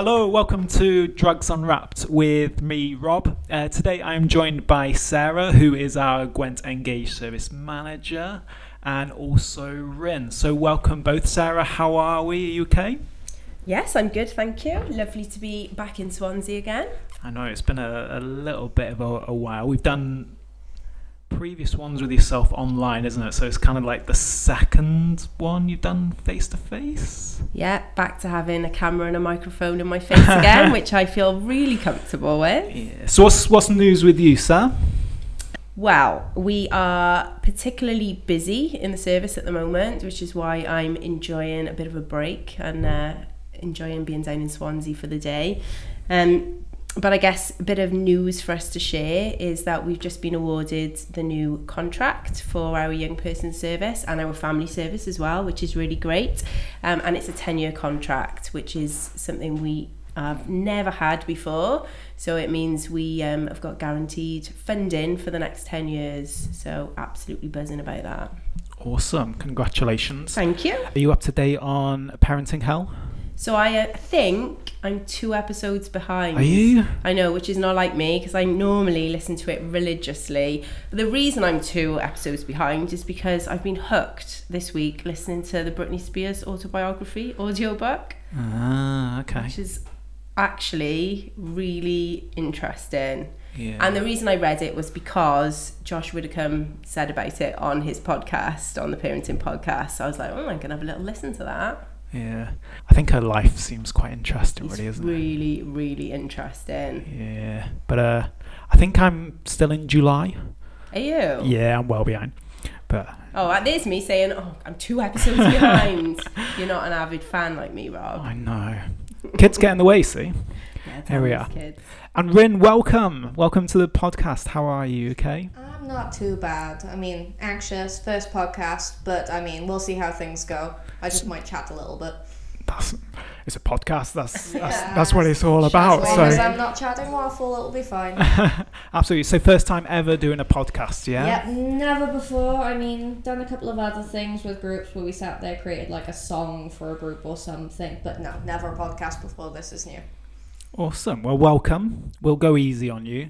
Hello, welcome to Drugs Unwrapped with me, Rob. Today I am joined by Sarah, who is our Gwent N-Gage service manager, and also Rin. So welcome both. Sarah, how are we? Are you okay? Yes, I'm good, thank you. Lovely to be back in Swansea again. I know, it's been a little bit of a while. We've done previous ones with yourself online, isn't it? So it's kind of like the second one you've done face-to-face? Yeah, back to having a camera and a microphone in my face again, which I feel really comfortable with. Yeah. So what's the news with you, Sam? Well, we are particularly busy in the service at the moment, which is why I'm enjoying a bit of a break and enjoying being down in Swansea for the day. But I guess a bit of news for us to share is that we've just been awarded the new contract for our young person service and our family service as well, which is really great. And it's a 10-year contract, which is something we have never had before. So it means we have got guaranteed funding for the next 10 years. So absolutely buzzing about that. Awesome. Congratulations. Thank you. Are you up to date on Parenting Hell? So I think I'm 2 episodes behind. Are you? I know, which is not like me because I normally listen to it religiously. But the reason I'm 2 episodes behind is because I've been hooked this week listening to the Britney Spears autobiography audiobook. Ah, okay. Which is actually really interesting. Yeah. And the reason I read it was because Josh Widdicombe said about it on his podcast, on the Parenting Podcast. So I was like, oh, I'm going to have a little listen to that. Yeah, I think her life seems quite interesting, It's really, isn't really, really interesting. Yeah, but I think I'm still in July. Are you? Yeah, I'm well behind. But there's me saying, oh, I'm 2 episodes behind. You're not an avid fan like me, Rob. I know. Kids get in the way, see? Yeah, Here we are. Kids. And Rin, welcome. Welcome to the podcast. How are you? Okay? I'm not too bad. I mean, anxious, first podcast, but I mean, we'll see how things go. I just might chat a little bit. It's a podcast. That's what it's all about. As long as I'm not chatting waffle, it'll be fine. Absolutely. So first time ever doing a podcast, yeah? Yep, never before. I mean, done a couple of other things with groups where we sat there, created like a song for a group or something, but no, never a podcast before. This is new. Awesome. Well, welcome. We'll go easy on you.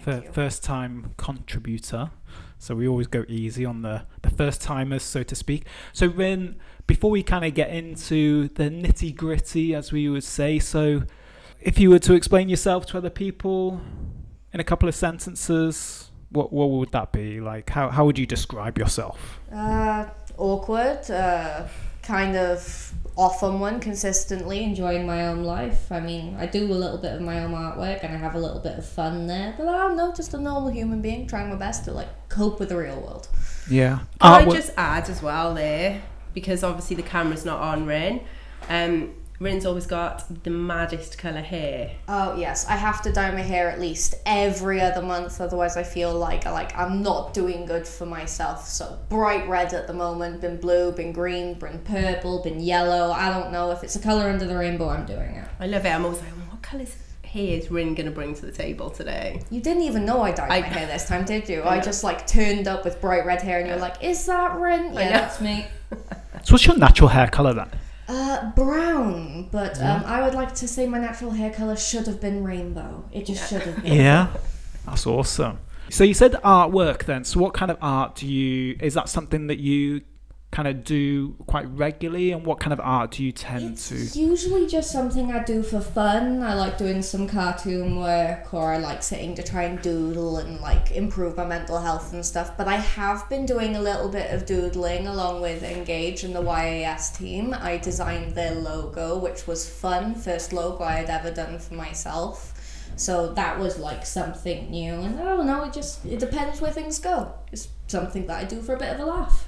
Thank you. First time contributor. So we always go easy on the first timers, so to speak. So Rin, before we kind of get into the nitty gritty, as we would say, so if you were to explain yourself to other people in a couple of sentences, what would that be? Like, how would you describe yourself? Awkward, kind of off on one, consistently enjoying my own life. I mean, I do a little bit of my own artwork and I have a little bit of fun there, but I don't know, just a normal human being trying my best to like cope with the real world. Yeah. Can I just add as well there, because obviously the camera's not on Rin. Rin's always got the maddest colour hair. Oh yes, I have to dye my hair at least every other month, otherwise I feel like I'm not doing good for myself. So bright red at the moment, been blue, been green, been purple, been yellow. I don't know if it's a colour under the rainbow, I'm doing it. I love it. I'm always like, what colours hair is Rin going to bring to the table today? You didn't even know I dyed my hair this time, did you? I just like turned up with bright red hair and you're like, is that Rin? Yeah, that's me. So what's your natural hair colour then? Brown, but I would like to say my natural hair colour should have been rainbow. It just should have been. Yeah, that's awesome. So you said artwork then. So what kind of art is that something that you kind of do quite regularly, and what kind of art do you tend to? It's usually just something I do for fun. I like doing some cartoon work, or I like sitting to try and doodle and like improve my mental health and stuff. But I have been doing a little bit of doodling along with N-Gage and the YAS team. I designed their logo, which was fun. First logo I had ever done for myself. So that was like something new, and I don't know, it depends where things go. It's something that I do for a bit of a laugh.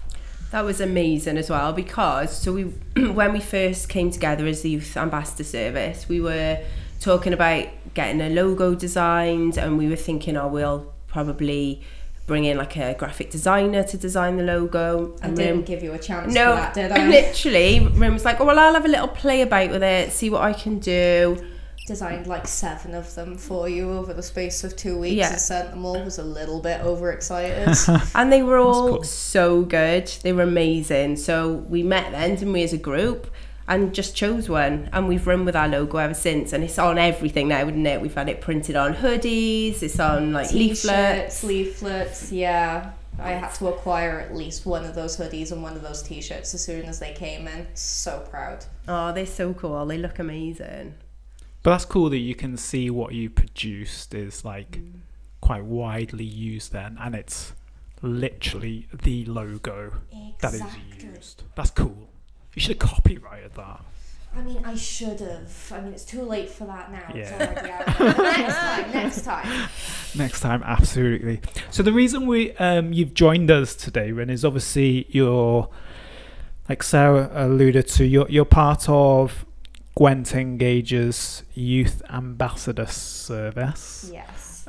That was amazing as well, because when we first came together as the Youth Ambassador Service, we were talking about getting a logo designed, and we were thinking, we'll probably bring in like a graphic designer to design the logo. I didn't give you a chance for that, did I? Literally, Rim was like, well, I'll have a little play about with it, see what I can do. Designed like 7 of them for you over the space of 2 weeks and sent them all. Was a little bit overexcited. And they were all so good. They were amazing. So we met then, didn't we, as a group? and just chose one, and we've run with our logo ever since, and it's on everything now, isn't it? We've had it printed on hoodies, it's on like leaflets, yeah. I had to acquire at least one of those hoodies and one of those t-shirts as soon as they came in. So proud. Oh, they're so cool, they look amazing. But that's cool that you can see what you produced is like quite widely used then, and it's literally the logo that is used. That's cool. You should have copyrighted that. I mean, I should have. I mean, it's too late for that now. Yeah. It's already out there. Next time. Next time, absolutely. So the reason you've joined us today, Rin, is obviously you're, like Sarah alluded to, you're part of Gwent N-Gage's Youth Ambassador Service. Yes.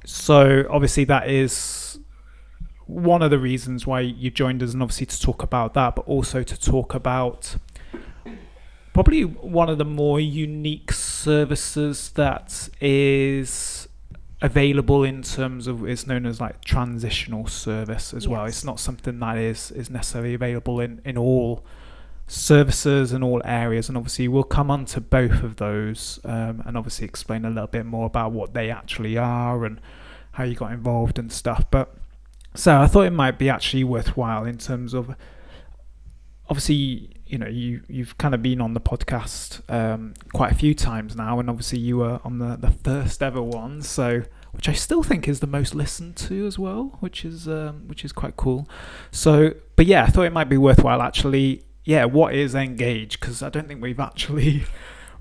So obviously that is one of the reasons why you joined us, and obviously to talk about that, but also to talk about probably one of the more unique services that is available in terms of, it's known as like transitional service as well. It's not something that is necessarily available in all services and all areas, and obviously we'll come on to both of those and obviously explain a little bit more about what they actually are and how you got involved and stuff. But so I thought it might be actually worthwhile in terms of, obviously, you know, you've kind of been on the podcast quite a few times now, and obviously you were on the first ever one, so which I still think is the most listened to as well, which is quite cool. So, but yeah, I thought it might be worthwhile actually. Yeah, what is N-Gage? Because I don't think we've actually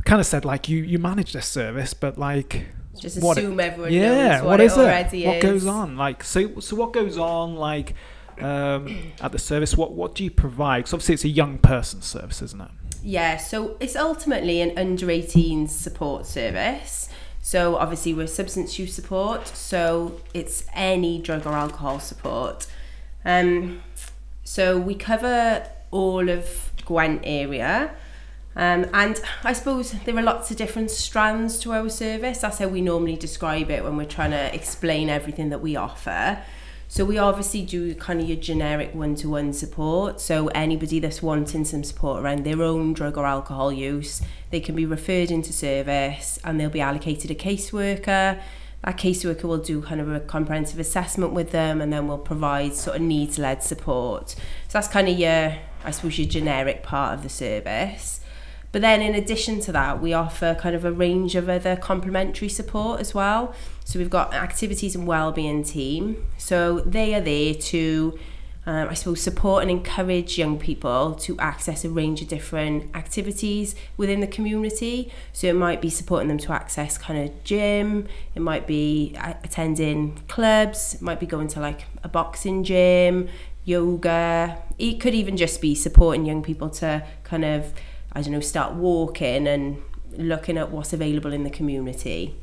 kind of said like you manage this service, but like just assume everyone knows what is it already is. What goes on? Like so what goes on like at the service? What do you provide? Because obviously it's a young person service, isn't it? Yeah, so it's ultimately an under 18s support service. So obviously we're substance use support, so it's any drug or alcohol support. So we cover all of Gwent area, and I suppose there are lots of different strands to our service. That's how we normally describe it when we're trying to explain everything that we offer. So we obviously do kind of your generic one-to-one support, so anybody that's wanting some support around their own drug or alcohol use, they can be referred into service and they'll be allocated a caseworker. That caseworker will do kind of a comprehensive assessment with them, and then we'll provide sort of needs-led support. So that's kind of your, I suppose, your generic part of the service. But then in addition to that, we offer kind of a range of other complementary support as well. So we've got activities and wellbeing team. So they are there to, I suppose, support and encourage young people to access a range of different activities within the community. So it might be supporting them to access kind of gym, it might be attending clubs, it might be going to like a boxing gym, yoga. It could even just be supporting young people to kind of, I don't know, start walking and looking at what's available in the community.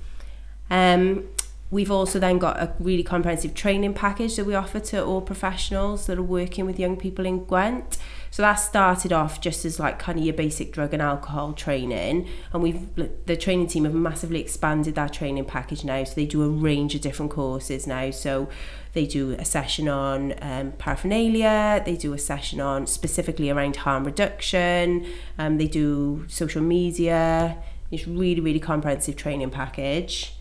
We've also then got a really comprehensive training package that we offer to all professionals that are working with young people in Gwent. So that started off just as like kind of your basic drug and alcohol training, and the training team have massively expanded that training package now, so they do a range of different courses now. So they do a session on paraphernalia, they do a session on specifically around harm reduction, they do social media. It's really, really comprehensive training package.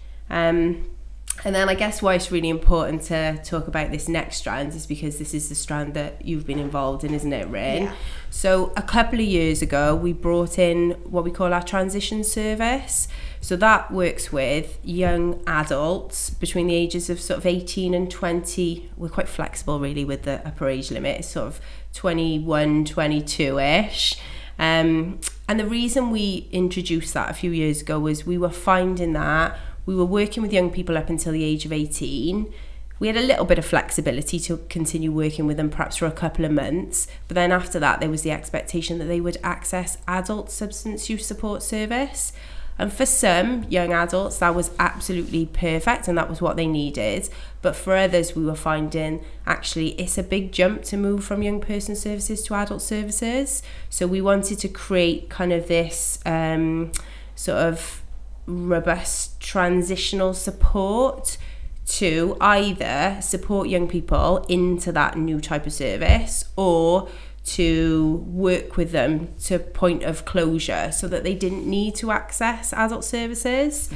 And then I guess why it's really important to talk about this next strand is because this is the strand that you've been involved in, isn't it, Rin? Yeah. So a couple of years ago, we brought in what we call our transition service. So that works with young adults between the ages of sort of 18 and 20. We're quite flexible really with the upper age limit. It's sort of 21, 22-ish. And the reason we introduced that a few years ago was we were finding that we were working with young people up until the age of 18. We had a little bit of flexibility to continue working with them perhaps for a couple of months, but then after that there was the expectation that they would access adult substance use support service. And for some young adults that was absolutely perfect and that was what they needed, but for others we were finding actually it's a big jump to move from young person services to adult services. So we wanted to create kind of this sort of robust transitional support to either support young people into that new type of service or to work with them to point of closure so that they didn't need to access adult services.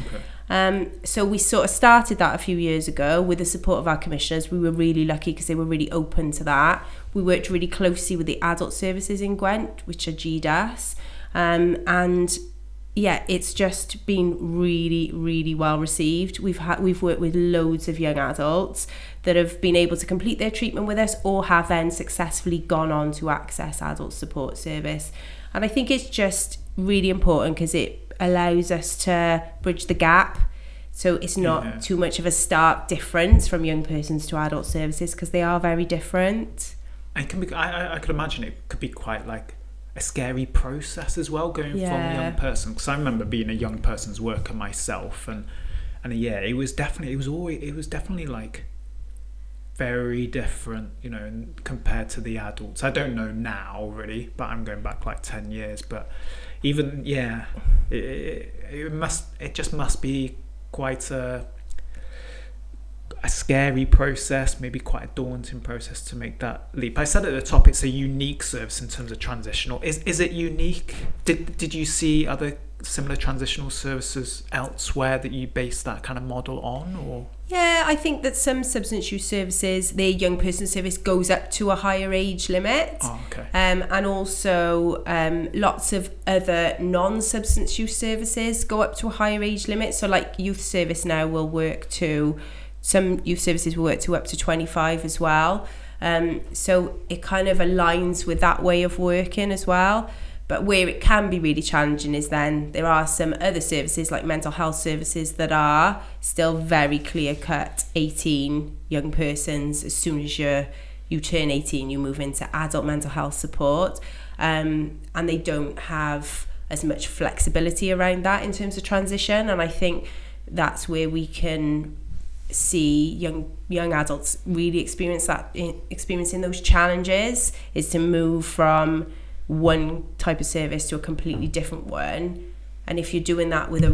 So we sort of started that a few years ago with the support of our commissioners. We were really lucky because they were really open to that. We worked really closely with the adult services in Gwent, which are GDAS, and yeah, it's just been really, really well received. We've worked with loads of young adults that have been able to complete their treatment with us or have then successfully gone on to access adult support service. And I think it's just really important because it allows us to bridge the gap. So it's not too much of a stark difference from young persons to adult services, because they are very different. And can be, I could imagine it could be quite like a scary process as well, going from a young person, because I remember being a young person's worker myself, and yeah, it was definitely like very different, you know, compared to the adults. I don't know now really, but I'm going back like 10 years, but even it just must be quite a scary process, maybe quite a daunting process to make that leap. I said at the top it's a unique service in terms of transitional. Is it unique? Did you see other similar transitional services elsewhere that you base that kind of model on, or? Yeah, I think that some substance use services, their young person service goes up to a higher age limit. Oh, okay. And also lots of other non-substance use services go up to a higher age limit. So like youth service now will work to, some youth services will work to up to 25 as well. So it kind of aligns with that way of working as well. But where it can be really challenging is then there are some other services like mental health services that are still very clear-cut 18 young persons. As soon as you turn 18, you move into adult mental health support, and they don't have as much flexibility around that in terms of transition. And I think that's where we can see young adults really experiencing those challenges, is to move from one type of service to a completely different one. And if you're doing that with a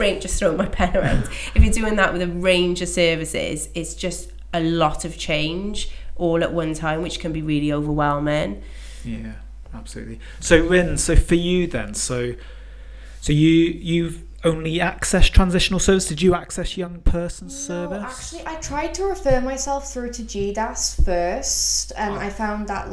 range, just throwing my pen around. If you're doing that with a range of services, it's just a lot of change all at one time, which can be really overwhelming. Yeah, absolutely. So Rin, so for you then, so you've only access transitional service. Did you access young person's service? Actually, I tried to refer myself through to GDAS first, and I found that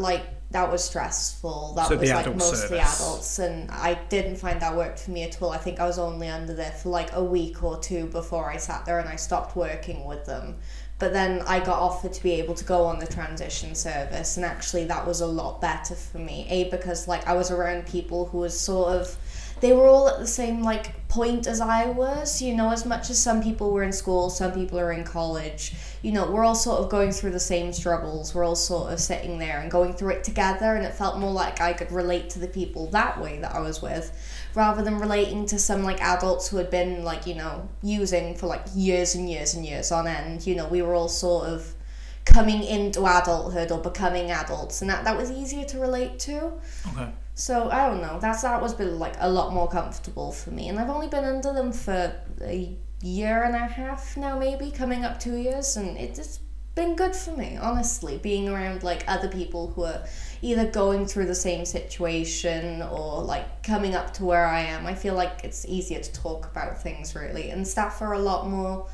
that was stressful. That was like mostly adults, and I didn't find that worked for me at all. I think I was only under there for like a week or two before I sat there and I stopped working with them. But then I got offered to be able to go on the transition service, and actually that was a lot better for me. Because like I was around people who was sort of, they were all at the same like point as I was, you know, as much as some people were in school, some people are in college, you know, we're all sort of going through the same struggles. We're all sort of sitting there and going through it together, and it felt more like I could relate to the people that way that I was with, rather than relating to some like adults who had been like, you know, using for like years and years and years on end. You know, we were all sort of coming into adulthood or becoming adults, and that was easier to relate to. Okay. So I don't know, that was been like a lot more comfortable for me, and I've only been under them for a year and a half now, maybe coming up 2 years, and it's been good for me, honestly, being around like other people who are either going through the same situation or like coming up to where I am. I feel like it's easier to talk about things really, and staff are a lot more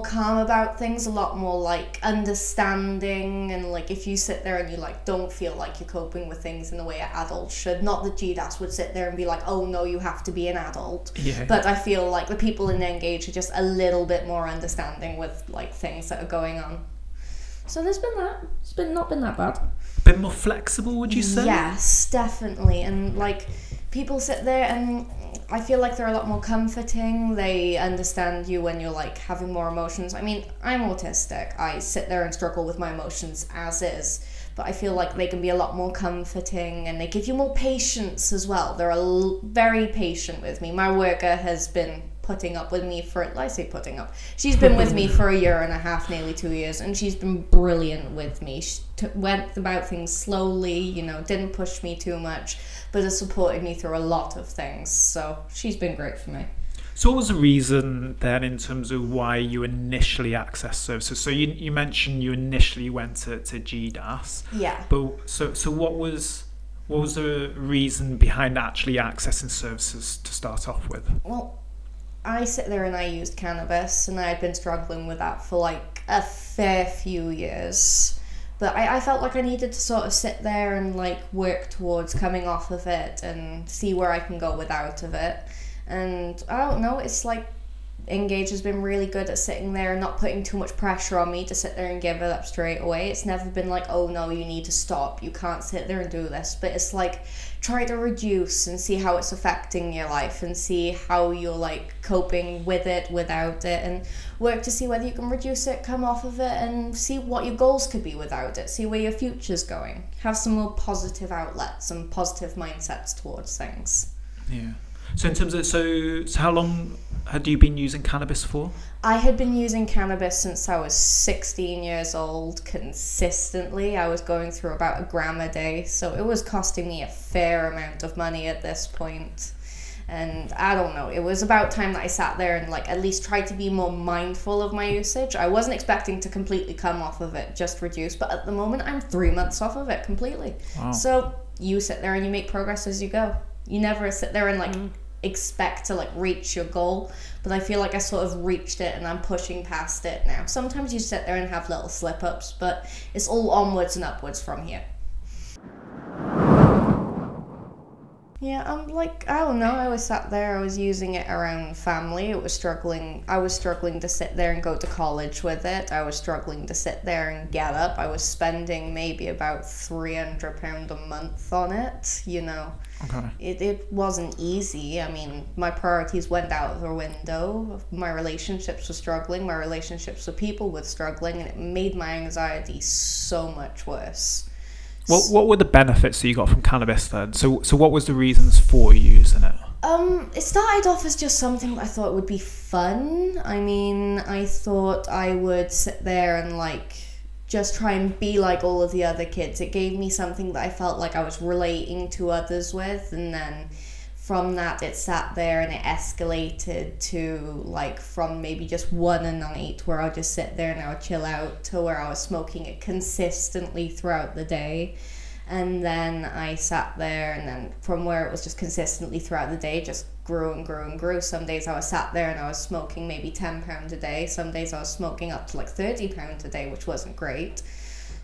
calm about things, a lot more like understanding, and like if you sit there and you like don't feel like you're coping with things in the way an adult should, not that GDAS would sit there and be like, oh no, you have to be an adult, but I feel like the people in N-Gage are just a little bit more understanding with like things that are going on. So there's been that. It's not been that bad. A bit more flexible, would you say? Yes, definitely. And like people sit there and I feel like they're a lot more comforting. They understand you when you're like having more emotions. I mean, I'm autistic. I sit there and struggle with my emotions as is, but I feel like they can be a lot more comforting, and they give you more patience as well. They're very patient with me. My worker has been putting up with me for, I say putting up, she's been with me for a year and a half, nearly 2 years, and she's been brilliant with me. She went about things slowly, you know, didn't push me too much, but has supported me through a lot of things. So she's been great for me. So what was the reason then in terms of why you initially accessed services? So you mentioned you initially went to GDAS. Yeah. But so what was the reason behind actually accessing services to start off with? Well, I sit there and I used cannabis, and I had been struggling with that for like a fair few years. But I felt like I needed to sort of sit there and like work towards coming off of it and see where I can go without of it. And I don't know, it's like N-Gage has been really good at sitting there and not putting too much pressure on me to sit there and give it up straight away. It's never been like, oh no, you need to stop, you can't sit there and do this. But it's like, try to reduce and see how it's affecting your life and see how you're like coping with it, without it, and work to see whether you can reduce it, come off of it, and see what your goals could be without it, see where your future's going. Have some more positive outlets, some positive mindsets towards things. Yeah. So in terms of, so how long had you been using cannabis for? I had been using cannabis since I was 16 years old, consistently. I was going through about 1 gram a day, so it was costing me a fair amount of money at this point. And I don't know, it was about time that I sat there and like at least tried to be more mindful of my usage. I wasn't expecting to completely come off of it, just reduce, but at the moment I'm 3 months off of it completely. Wow. So you sit there and you make progress as you go. You never sit there and like expect to like reach your goal, but I feel like I sort of reached it and I'm pushing past it now. Sometimes you sit there and have little slip-ups, but it's all onwards and upwards from here. Yeah, I'm like, I don't know, I was sat there, I was using it around family. I was struggling to sit there and go to college with it. I was struggling to sit there and get up. I was spending maybe about £300 a month on it, you know. Okay. It wasn't easy. I mean, my priorities went out the window. My relationships were struggling. My relationships with people were struggling, and it made my anxiety so much worse. What were the benefits that you got from cannabis then? So what was the reasons for using it? It started off as just something that I thought would be fun. I mean, I thought I would sit there and like just try and be like all of the other kids. It gave me something that I felt like I was relating to others with, and then from that it sat there and it escalated to like from maybe just one a night where I'll just sit there and I would chill out, to where I was smoking it consistently throughout the day. And then I sat there, and then from where it was just consistently throughout the day, just grew and grew and grew. Some days I was sat there and I was smoking maybe £10 a day. Some days I was smoking up to like £30 a day, which wasn't great.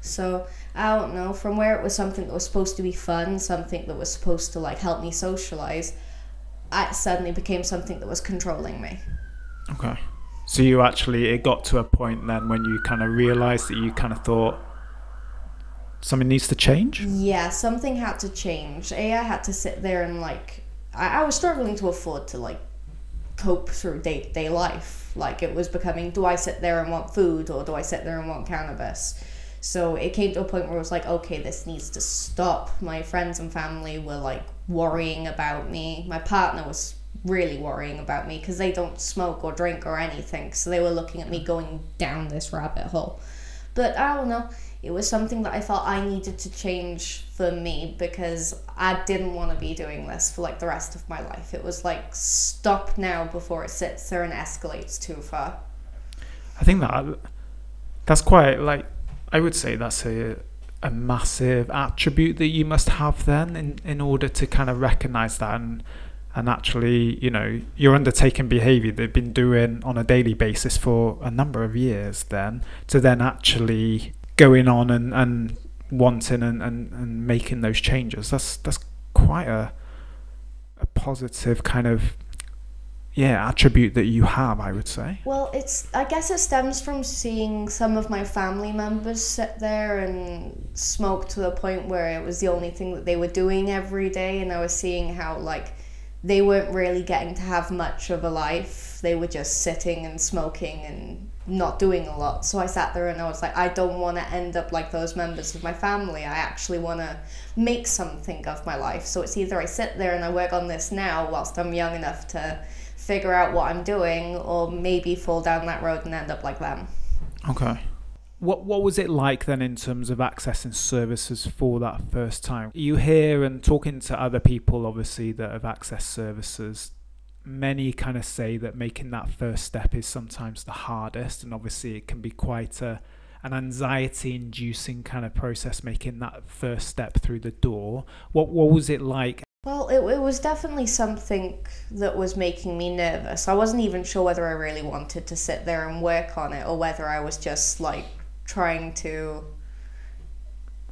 So I don't know, from where it was something that was supposed to be fun, something that was supposed to like help me socialize, it suddenly became something that was controlling me. Okay. So it got to a point then when you kind of realized that you kind of thought something needs to change? Yeah, something had to change. I had to sit there and like, I was struggling to afford to like cope through day-to-day life. Like it was becoming, do I sit there and want food, or do I sit there and want cannabis? So it came to a point where it was like, okay, this needs to stop. My friends and family were like worrying about me. My partner was really worrying about me because they don't smoke or drink or anything. So they were looking at me going down this rabbit hole. But I don't know, it was something that I felt I needed to change for me, because I didn't want to be doing this for like the rest of my life. It was like, stop now before it sits there and escalates too far. I think that's quite like, I would say that's a massive attribute that you must have then in order to kind of recognize that and actually, you know, you're undertaking behavior they've been doing on a daily basis for a number of years, then to then actually going on and wanting and making those changes. That's quite a positive kind of attribute that you have, I would say. Well, I guess it stems from seeing some of my family members sit there and smoke to the point where it was the only thing that they were doing every day, and I was seeing how like they weren't really getting to have much of a life. They were just sitting and smoking and not doing a lot. So I sat there and I was like, I don't want to end up like those members of my family. I actually want to make something of my life. So it's either I sit there and I work on this now whilst I'm young enough to figure out what I'm doing, or maybe fall down that road and end up like them. Okay. What was it like then in terms of accessing services for that first time? You hear and talking to other people obviously that have accessed services many kind of say that making that first step is sometimes the hardest, and obviously it can be quite an anxiety-inducing kind of process, making that first step through the door. What was it like? Well, it was definitely something that was making me nervous. I wasn't even sure whether I really wanted to sit there and work on it, or whether I was just like trying to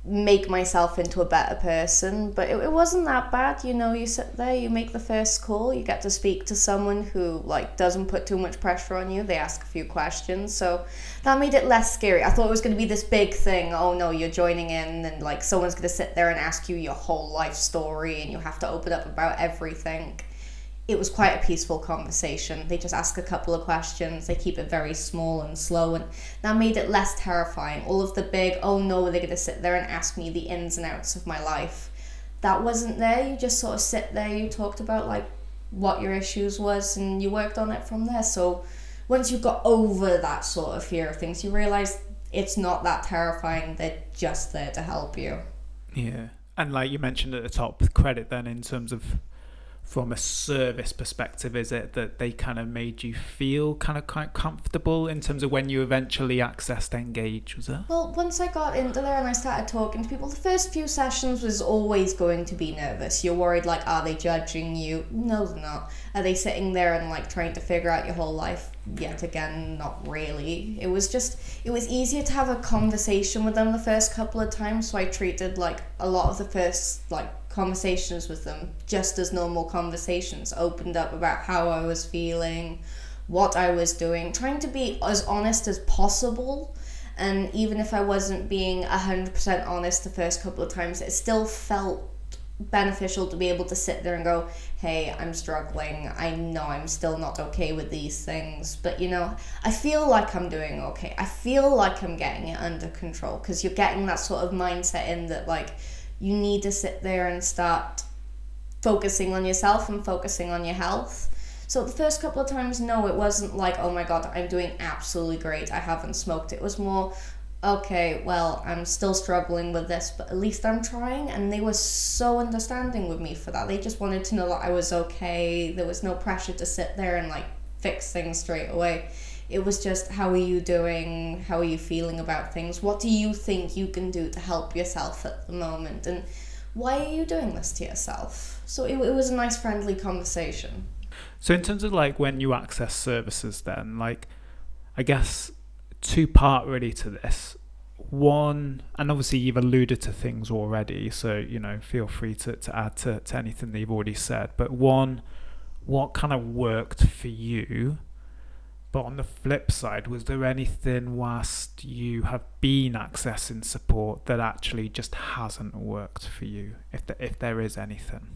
make myself into a better person. But it wasn't that bad, you know. You sit there, you make the first call, you get to speak to someone who like doesn't put too much pressure on you. They ask a few questions, so that made it less scary. I thought it was going to be this big thing. Oh no, you're joining in and like someone's going to sit there and ask you your whole life story and you have to open up about everything. It was quite a peaceful conversation. They just ask a couple of questions. They keep it very small and slow, and that made it less terrifying. All of the big, oh no, they're going to sit there and ask me the ins and outs of my life, that wasn't there. You just sort of sit there, you talked about like what your issues was, and you worked on it from there. So once you got over that sort of fear of things, you realize it's not that terrifying. They're just there to help you. Yeah. And like you mentioned at the top, credit then in terms of from a service perspective, is it that they kind of made you feel kind of quite comfortable in terms of when you eventually accessed N-Gage, was it? Well, once I got into there and I started talking to people, the first few sessions was always going to be nervous. You're worried, like, are they judging you? No, they're not. Are they sitting there and like trying to figure out your whole life? Yet again, not really. It was easier to have a conversation with them the first couple of times, so I treated like a lot of the first like conversations with them just as normal conversations. Opened up about how I was feeling, what I was doing, trying to be as honest as possible. And even if I wasn't being 100% honest the first couple of times, it still felt beneficial to be able to sit there and go, hey, I'm struggling, I know I'm still not okay with these things, but you know, I feel like I'm doing okay, I feel like I'm getting it under control, because you're getting that sort of mindset in that like you need to sit there and start focusing on yourself and focusing on your health. So the first couple of times, no, it wasn't like, oh my god, I'm doing absolutely great, I haven't smoked. It was more, okay, well, I'm still struggling with this, but at least I'm trying. And they were so understanding with me for that. They just wanted to know that I was okay. There was no pressure to sit there and like fix things straight away. It was just, how are you doing? How are you feeling about things? What do you think you can do to help yourself at the moment? And why are you doing this to yourself? So it was a nice, friendly conversation. So in terms of like when you access services then, like, I guess two-part really to this. One, and obviously you've alluded to things already, so you know, feel free to add to anything that you've already said, but one, what kind of worked for you? But on the flip side, was there anything whilst you have been accessing support that actually just hasn't worked for you, if there is anything?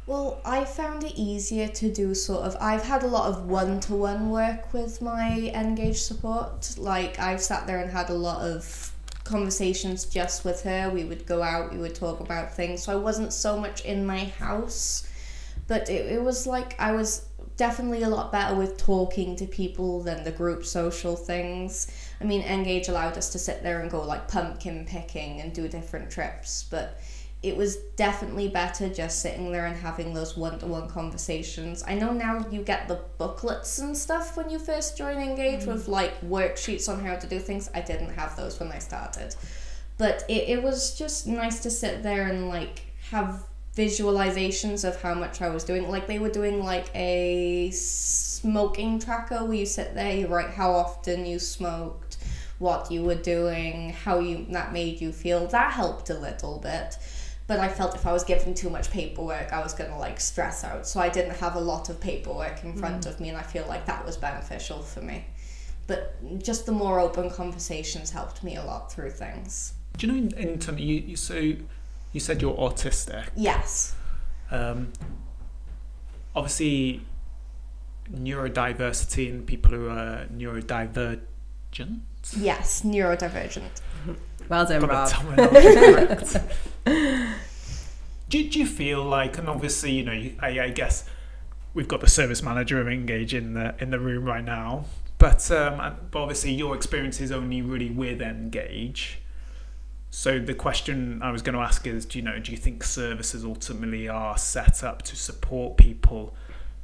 Well, I found it easier to do sort of, I've had a lot of one-to-one work with my N-Gage support. Like, I've sat there and had a lot of conversations just with her. We would go out, we would talk about things. So I wasn't so much in my house. But it was like, I was definitely a lot better with talking to people than the group social things. I mean, N-Gage allowed us to sit there and go like pumpkin picking and do different trips, but it was definitely better just sitting there and having those one-to-one conversations. I know now you get the booklets and stuff when you first join N-Gage with like worksheets on how to do things. I didn't have those when I started. But it was just nice to sit there and like have visualizations of how much I was doing. Like they were doing like a smoking tracker where you sit there, you write how often you smoked, what you were doing, how that made you feel. That helped a little bit. But I felt if I was given too much paperwork, I was going to like stress out. So I didn't have a lot of paperwork in front of me, and I feel like that was beneficial for me. But just the more open conversations helped me a lot through things. Do you know, in terms, you said you're autistic. Yes. Obviously, neurodiversity and people who are neurodivergent. Yes, neurodivergent. Well done, Rob. Correct. Do you feel like, and obviously, you know, I guess we've got the service manager of N-Gage in the room right now, but obviously your experience is only really with N-Gage. So the question I was going to ask is, do you think services ultimately are set up to support people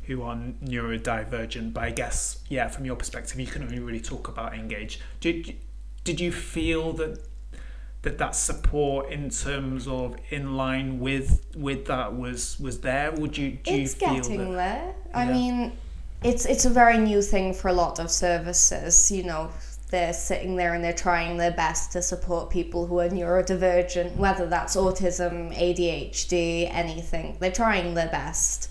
who are neurodivergent, but I guess, yeah, from your perspective, you can only really talk about N-Gage. Did you feel that support in terms of in line with that was there? Would you it's feel getting there. Yeah. I mean, it's a very new thing for a lot of services, you know. They're sitting there and they're trying their best to support people who are neurodivergent, whether that's autism, ADHD, anything. They're trying their best.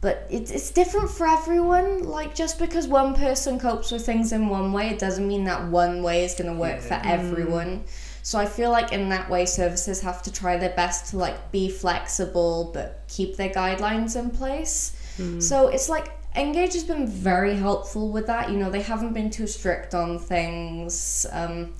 But it's different for everyone. Like, just because one person copes with things in one way, it doesn't mean that one way is going to work for everyone. So I feel like in that way, services have to try their best to like be flexible, but keep their guidelines in place. So it's like, N-Gage has been very helpful with that. You know, they haven't been too strict on things. I'm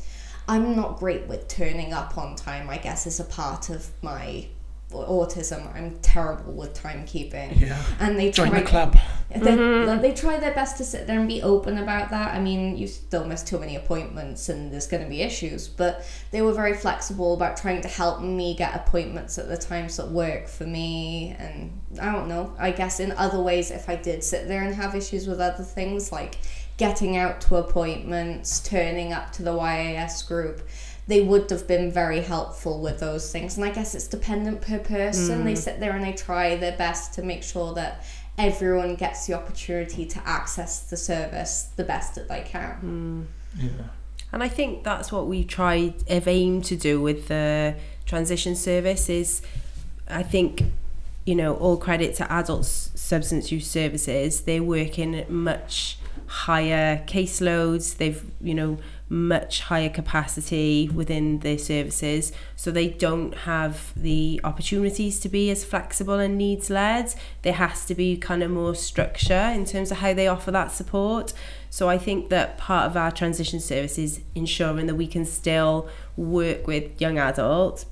not great with turning up on time, I guess, is a part of my autism. I'm terrible with timekeeping. Yeah. And they join try, the club. They try their best to sit there and be open about that. I mean, you still miss too many appointments and there's going to be issues, but they were very flexible about trying to help me get appointments at the times that work for me. And I don't know, I guess in other ways, if I did sit there and have issues with other things like getting out to appointments, turning up to the YAS group, they would have been very helpful with those things. And I guess it's dependent per person. They sit there and they try their best to make sure that everyone gets the opportunity to access the service the best that they can. Yeah. And I think that's what we have aimed to do with the transition service is, I think, you know, all credit to adult substance use services. They're working at much higher caseloads. They've, you know, much higher capacity within their services, so they don't have the opportunities to be as flexible and needs led. There has to be kind of more structure in terms of how they offer that support. So I think that part of our transition service is ensuring that we can still work with young adults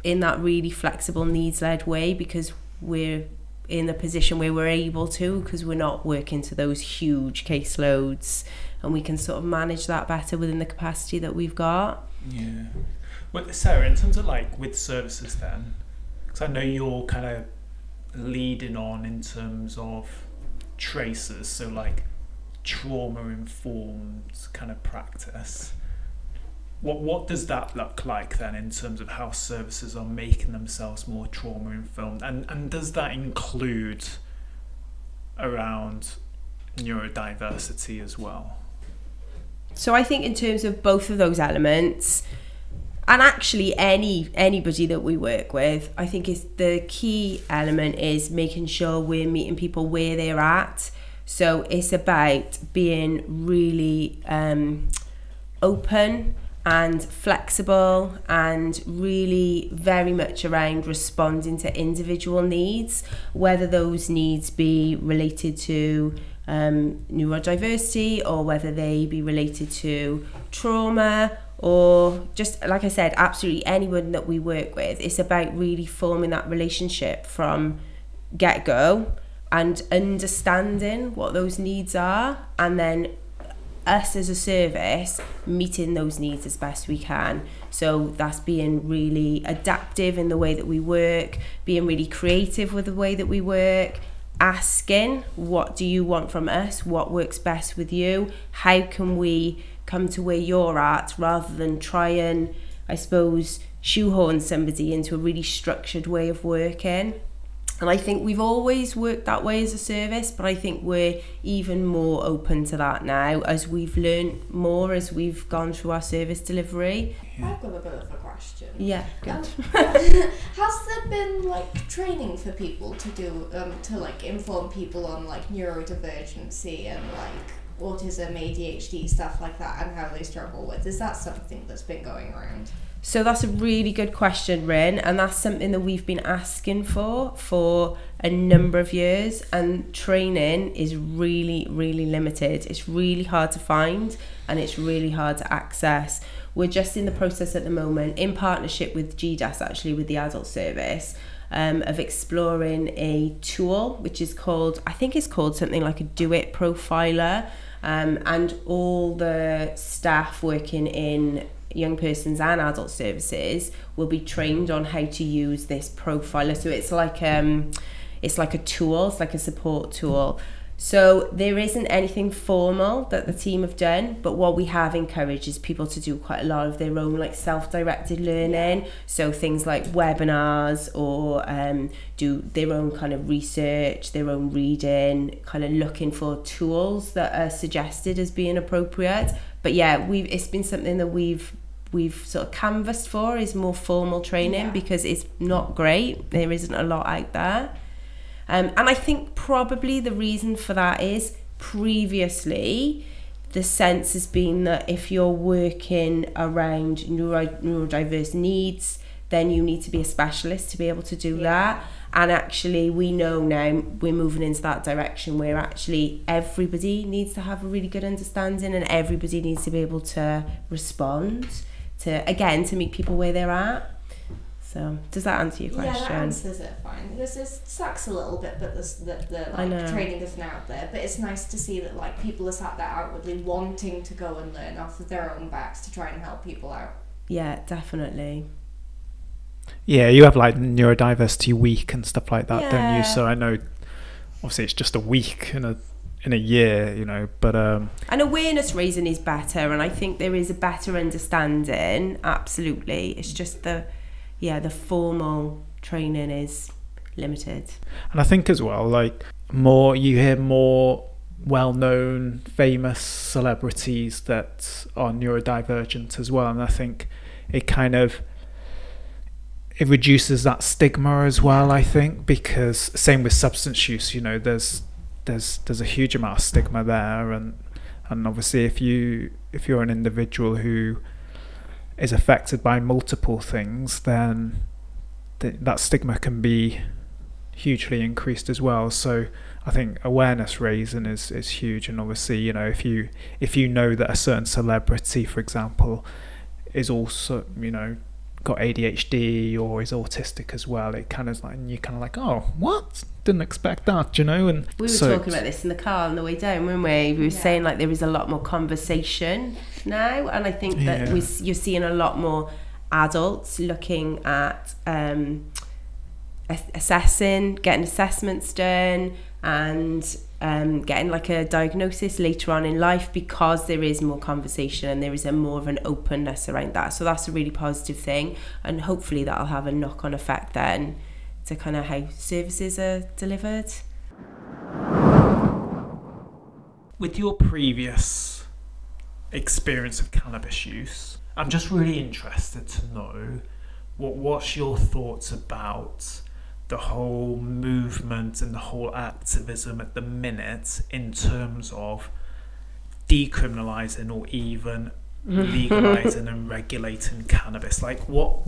in that really flexible needs led way, because we're in a position where we're able to, because we're not working to those huge caseloads, and we can sort of manage that better within the capacity that we've got. Yeah. Well, Sarah, in terms of like with services then, because I know you're kind of leading on in terms of traces, so like trauma-informed kind of practice. What does that look like then in terms of how services are making themselves more trauma-informed? And does that include around neurodiversity as well? So I think in terms of both of those elements, and actually anybody that we work with, I think is the key element is making sure we're meeting people where they're at. So it's about being really open and flexible and really very much around responding to individual needs, whether those needs be related to neurodiversity or whether they be related to trauma, or just like I said, absolutely anyone that we work with. It's about really forming that relationship from get-go and understanding what those needs are, and then us as a service meeting those needs as best we can. So that's being really adaptive in the way that we work, being really creative with the way that we work, asking, what do you want from us? What works best with you? How can we come to where you're at, rather than try and, I suppose, shoehorn somebody into a really structured way of working. And I think we've always worked that way as a service, but I think we're even more open to that now as we've learned more as we've gone through our service delivery. I've got a bit of a question. Yeah, good. Has there been like training for people to do to like inform people on like neurodivergency and like autism, ADHD, stuff like that, and how they struggle with? Is that something that's been going around? So that's a really good question, Rin, and that's something that we've been asking for a number of years, and training is really, really limited. It's really hard to find and it's really hard to access. We're just in the process at the moment, in partnership with GDAS, actually, with the adult service, of exploring a tool which is called, I think it's called something like a Do It Profiler, and all the staff working in young persons and adult services will be trained on how to use this profiler. So it's like it's like a tool, it's like a support tool. So there isn't anything formal that the team have done, but what we have encouraged is people to do quite a lot of their own like self-directed learning. So things like webinars, or do their own kind of research, their own reading, kind of looking for tools that are suggested as being appropriate. But yeah, it's been something that we've sort of canvassed for, is more formal training, because it's not great. There isn't a lot out there. And I think probably the reason for that is previously the sense has been that if you're working around neurodiverse needs, then you need to be a specialist to be able to do that. And actually we know now we're moving into that direction where actually everybody needs to have a really good understanding, and everybody needs to be able to respond to meet people where they're at. So does that answer your question? Yeah, that answers it fine. This sucks a little bit, but the training isn't out there. But it's nice to see that like people are sat there outwardly wanting to go and learn off of their own backs to try and help people out. Yeah, definitely. Yeah, you have like neurodiversity week and stuff like that, don't you? So I know, obviously, it's just a week in a year, you know, but and awareness raising is better, and I think there is a better understanding. Absolutely, it's just the formal training is limited. And I think as well, like you hear more well-known, famous celebrities that are neurodivergent as well, and I think it reduces that stigma as well. I think because same with substance use, you know, there's a huge amount of stigma there, and obviously if you're an individual who is affected by multiple things, then that stigma can be hugely increased as well. So I think awareness raising is huge. And obviously, you know, if you know that a certain celebrity, for example, is also, you know, got ADHD or is autistic as well, it kind of like, and you're kind of like, oh, what? Didn't expect that, you know. And we were talking about this in the car on the way down, weren't we? We were saying like there is a lot more conversation now, and I think that you're seeing a lot more adults looking at assessing, getting assessments done, and getting like a diagnosis later on in life, because there is more conversation and there is more of an openness around that. So that's a really positive thing, and hopefully that'll have a knock-on effect then to kind of how services are delivered. With your previous experience of cannabis use, I'm just really interested to know what's your thoughts about the whole movement and the whole activism at the minute in terms of decriminalising or even legalising and regulating cannabis. Like what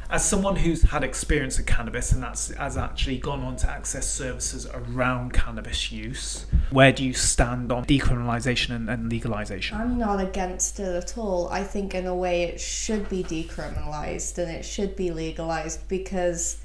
as someone who's had experience of cannabis and has actually gone on to access services around cannabis use, where do you stand on decriminalisation and legalisation? I'm not against it at all. I think in a way it should be decriminalised and it should be legalised, because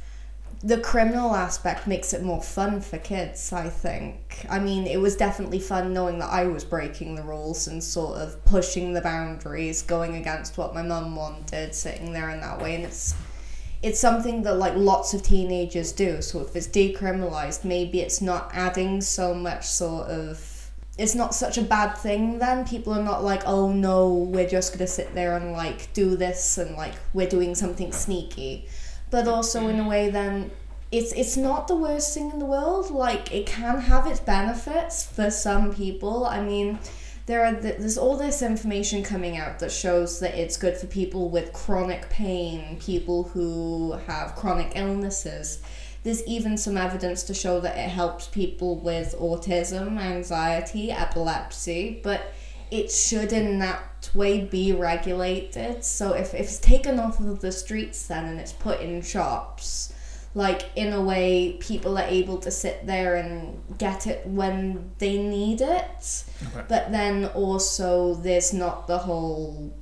the criminal aspect makes it more fun for kids, I think. I mean, it was definitely fun knowing that I was breaking the rules and sort of pushing the boundaries, going against what my mum wanted, sitting there in that way. And it's something that like lots of teenagers do. So if it's decriminalised, maybe it's not adding so much sort of... It's not such a bad thing then. People are not like, oh no, we're just going to sit there and like do this and like we're doing something sneaky. But also in a way then it's not the worst thing in the world. Like it can have its benefits for some people. I mean, there's all this information coming out that shows that it's good for people with chronic pain, people who have chronic illnesses. There's even some evidence to show that it helps people with autism, anxiety, epilepsy, but it should in that way be regulated. So if it's taken off of the streets then and it's put in shops, like in a way people are able to sit there and get it when they need it. Okay. But then also there's not the whole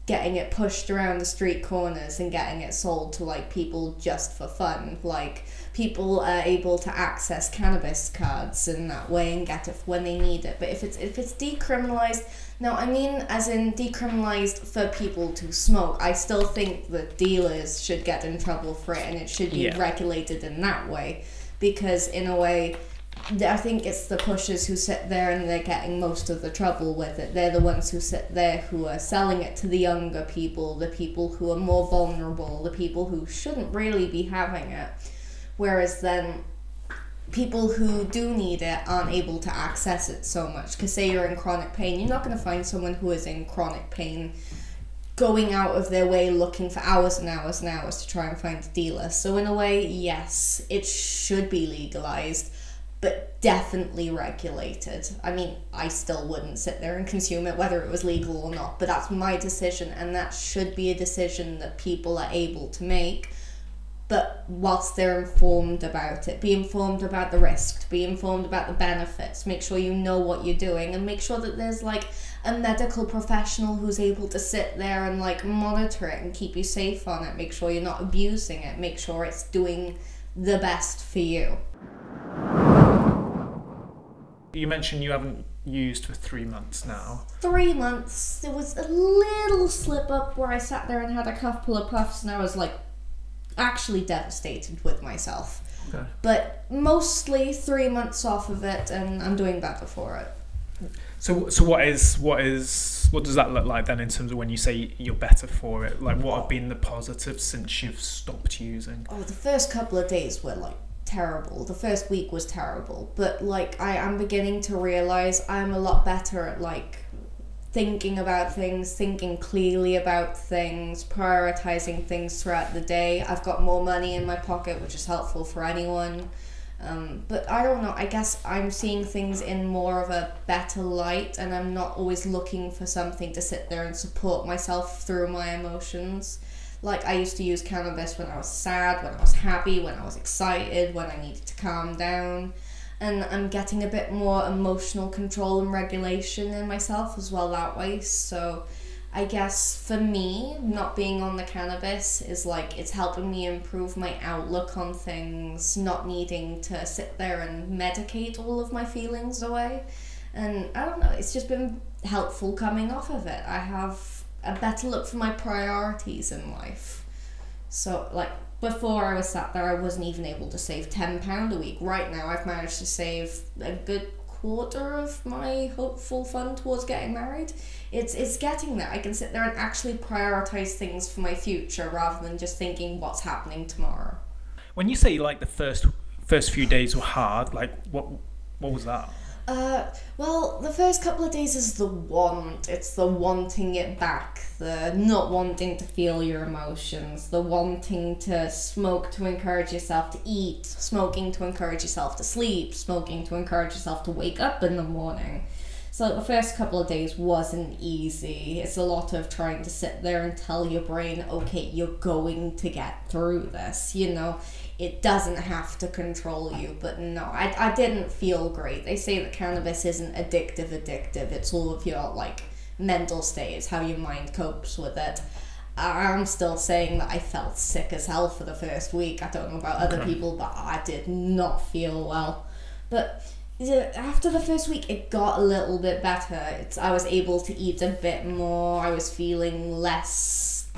getting it pushed around the street corners and getting it sold to like people just for fun. Like people are able to access cannabis cards in that way and get it when they need it. But if it's decriminalised, now I mean as in decriminalised for people to smoke, I still think that dealers should get in trouble for it and it should be regulated in that way. because in a way, I think it's the pushers who sit there and they're getting most of the trouble with it. They're the ones who sit there who are selling it to the younger people, the people who are more vulnerable, the people who shouldn't really be having it. Whereas then people who do need it aren't able to access it so much. Because say you're in chronic pain, you're not going to find someone who is in chronic pain going out of their way looking for hours and hours and hours to try and find a dealer. So in a way, yes, it should be legalized, but definitely regulated. I mean, I still wouldn't sit there and consume it whether it was legal or not, but that's my decision, and that should be a decision that people are able to make. But whilst they're informed about it, be informed about the risk, be informed about the benefits, make sure you know what you're doing, and make sure that there's like a medical professional who's able to sit there and like monitor it and keep you safe on it, make sure you're not abusing it, make sure it's doing the best for you. You mentioned you haven't used for 3 months now. 3 months. There was a little slip up where I sat there and had a couple of puffs and I was like actually devastated with myself. Okay. But mostly 3 months off of it, and I'm doing better for it. So what does that look like then in terms of when you say you're better for it? Like, what have been the positives since you've stopped using? Oh, the first couple of days were like terrible. The first week was terrible, but like I am beginning to realize I'm a lot better at like thinking about things, thinking clearly about things, prioritizing things throughout the day. I've got more money in my pocket, which is helpful for anyone. But I don't know, I guess I'm seeing things in more of a better light, and I'm not always looking for something to sit there and support myself through my emotions. Like, I used to use cannabis when I was sad, when I was happy, when I was excited, when I needed to calm down. And I'm getting a bit more emotional control and regulation in myself as well that way. So I guess for me, not being on the cannabis is like, it's helping me improve my outlook on things, not needing to sit there and medicate all of my feelings away. And I don't know, it's just been helpful coming off of it. I have a better look for my priorities in life. So like, before I was sat there, I wasn't even able to save £10 a week. Right now, I've managed to save a good quarter of my hopeful fund towards getting married. It's getting there. I can sit there and actually prioritize things for my future rather than just thinking what's happening tomorrow. When you say like the first few days were hard, like what was that? Well, the first couple of days is the want. It's the wanting it back, the not wanting to feel your emotions, the wanting to smoke to encourage yourself to eat, smoking to encourage yourself to sleep, smoking to encourage yourself to wake up in the morning. So the first couple of days wasn't easy. It's a lot of trying to sit there and tell your brain, okay, you're going to get through this, you know. It doesn't have to control you, but no, I didn't feel great. They say that cannabis isn't addictive. It's all of your, like, mental state. It's how your mind copes with it. I'm still saying that I felt sick as hell for the first week. I don't know about other people, but I did not feel well. But after the first week, it got a little bit better. I was able to eat a bit more. I was feeling less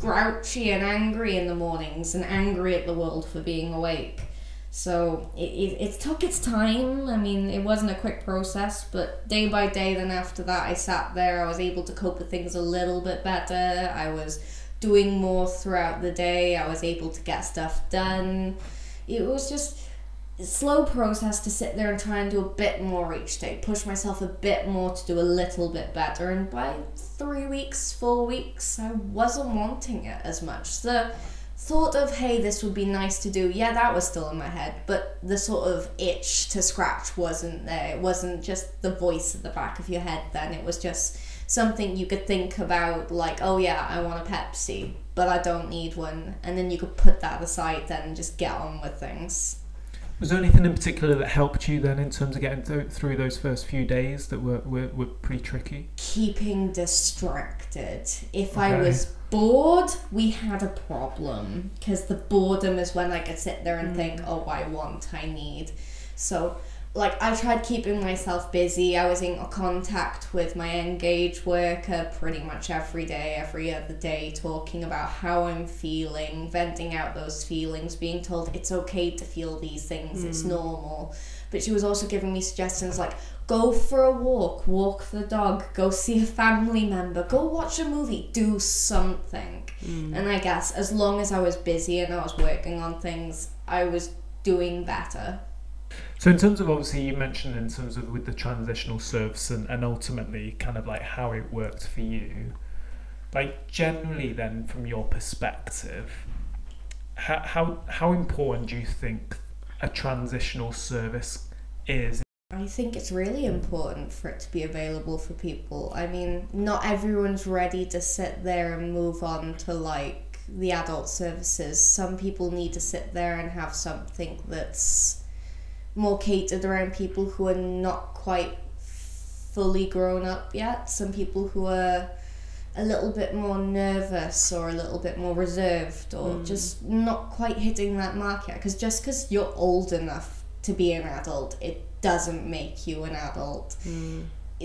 grouchy and angry in the mornings and angry at the world for being awake. So it took its time. I mean, it wasn't a quick process, but day by day then after that I sat there, I was able to cope with things a little bit better. I was doing more throughout the day. I was able to get stuff done. It was just a slow process to sit there and try and do a bit more each day, push myself a bit more to do a little bit better, and by 3 weeks, 4 weeks, I wasn't wanting it as much. The thought of, hey, this would be nice to do, yeah, that was still in my head, but the sort of itch to scratch wasn't there. It wasn't just the voice at the back of your head then, it was just something you could think about, like, oh yeah, I want a Pepsi, but I don't need one, and then you could put that aside then and just get on with things. Was there anything in particular that helped you then in terms of getting through those first few days that were pretty tricky? Keeping distracted. If I was bored, we had a problem, because the boredom is when I could sit there and think, oh, I need. So like, I tried keeping myself busy. I was in contact with my N-Gage worker pretty much every day, every other day, talking about how I'm feeling, venting out those feelings, being told it's okay to feel these things, it's normal. But she was also giving me suggestions like, go for a walk the dog, go see a family member, go watch a movie, do something. And I guess as long as I was busy and I was working on things, I was doing better. So in terms of, obviously you mentioned in terms of with the transitional service and ultimately kind of like how it worked for you, like generally then from your perspective, how important do you think a transitional service is? I think it's really important for it to be available for people. I mean, not everyone's ready to sit there and move on to like the adult services. Some people need to sit there and have something that's more catered around people who are not quite fully grown up yet. Some people who are a little bit more nervous or a little bit more reserved or just not quite hitting that mark yet. Because just because you're old enough to be an adult, it doesn't make you an adult.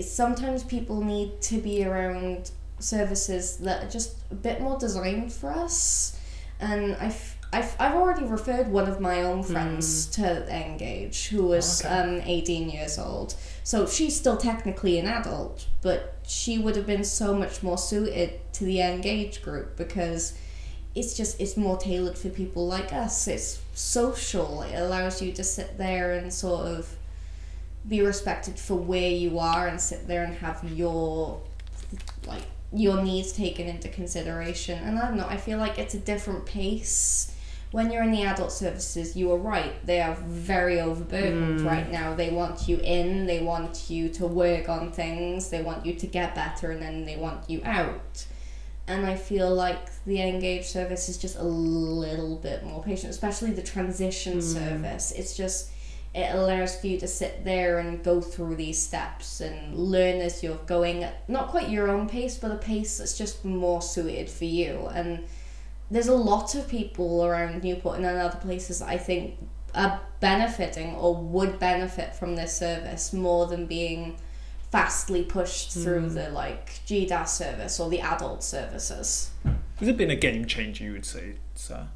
Sometimes people need to be around services that are just a bit more designed for us. And I've already referred one of my own friends to N-Gage, who was 18 years old. So she's still technically an adult, but she would have been so much more suited to the N-Gage group because it's more tailored for people like us. It's social. It allows you to sit there and sort of be respected for where you are and sit there and have your needs taken into consideration. And I don't know, I feel like it's a different pace. When you're in the adult services, you are right, they are very overburdened right now. They want you in, they want you to work on things, they want you to get better, and then they want you out. And I feel like the N-Gage service is just a little bit more patient, especially the transition service. It's just, it allows for you to sit there and go through these steps and learn as you're going at not quite your own pace, but a pace that's just more suited for you. And there's a lot of people around Newport and other places that I think are benefiting or would benefit from this service more than being fastly pushed through the like GDAS service or the adult services. Has it been a game changer, you would say, Sarah?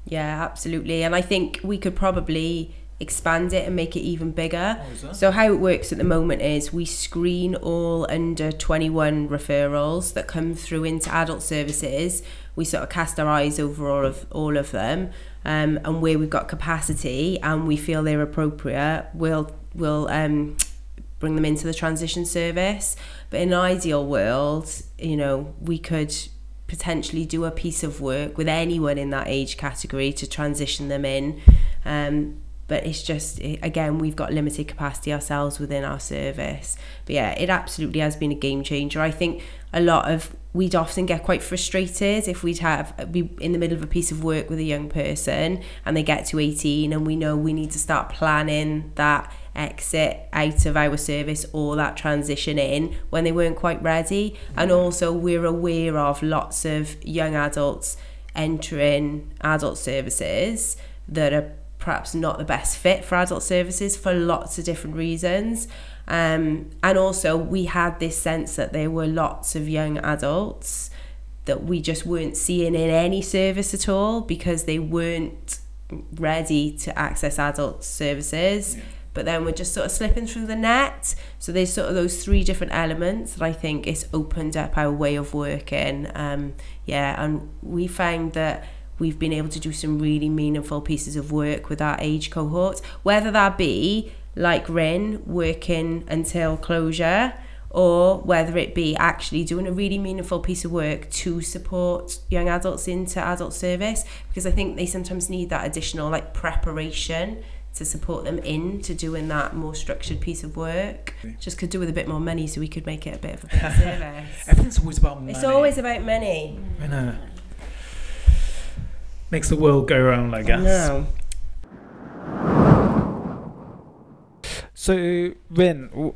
Yeah, absolutely. And I think we could probably expand it and make it even bigger. Oh, is that? So how it works at the moment is we screen all under 21 referrals that come through into adult services. We sort of cast our eyes over all of them, and where we've got capacity and we feel they're appropriate, we'll bring them into the transition service. But in an ideal world, you know, we could potentially do a piece of work with anyone in that age category to transition them in. But it's just, again, we've got limited capacity ourselves within our service. But yeah, it absolutely has been a game changer. I think we'd often get quite frustrated if we'd be in the middle of a piece of work with a young person and they get to 18 and we know we need to start planning that exit out of our service or that transition in when they weren't quite ready. And also we're aware of lots of young adults entering adult services that are perhaps not the best fit for adult services for lots of different reasons. And also we had this sense that there were lots of young adults that we just weren't seeing in any service at all because they weren't ready to access adult services. Yeah. But then we're just sort of slipping through the net. So there's sort of those three different elements that I think it's opened up our way of working. And we found that we've been able to do some really meaningful pieces of work with our age cohort, whether that be like Rin working until closure, or whether it be actually doing a really meaningful piece of work to support young adults into adult service, because I think they sometimes need that additional like preparation to support them into doing that more structured piece of work. Just could do with a bit more money so we could make it a bit of a better service. Everything's always about money. It's always about money. I know. Makes the world go round, I guess. No. So, Rin,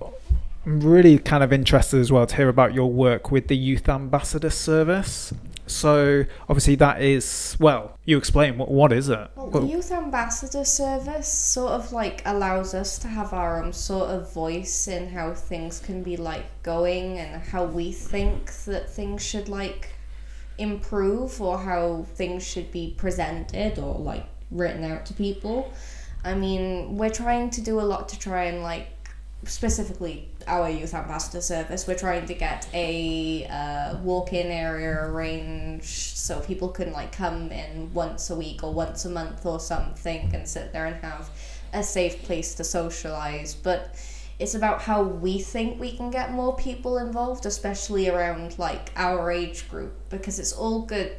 I'm really kind of interested as well to hear about your work with the Youth Ambassador Service. So obviously that is, well, you explain, what is it? Well, the Youth Ambassador Service sort of like allows us to have our own sort of voice in how things can be like going and how we think that things should like improve or how things should be presented or like written out to people. I mean, we're trying to do a lot to try and like, specifically our Youth Ambassador Service, we're trying to get a walk-in area arranged so people can like come in once a week or once a month or something and sit there and have a safe place to socialize. But it's about how we think we can get more people involved, especially around like our age group, because it's all good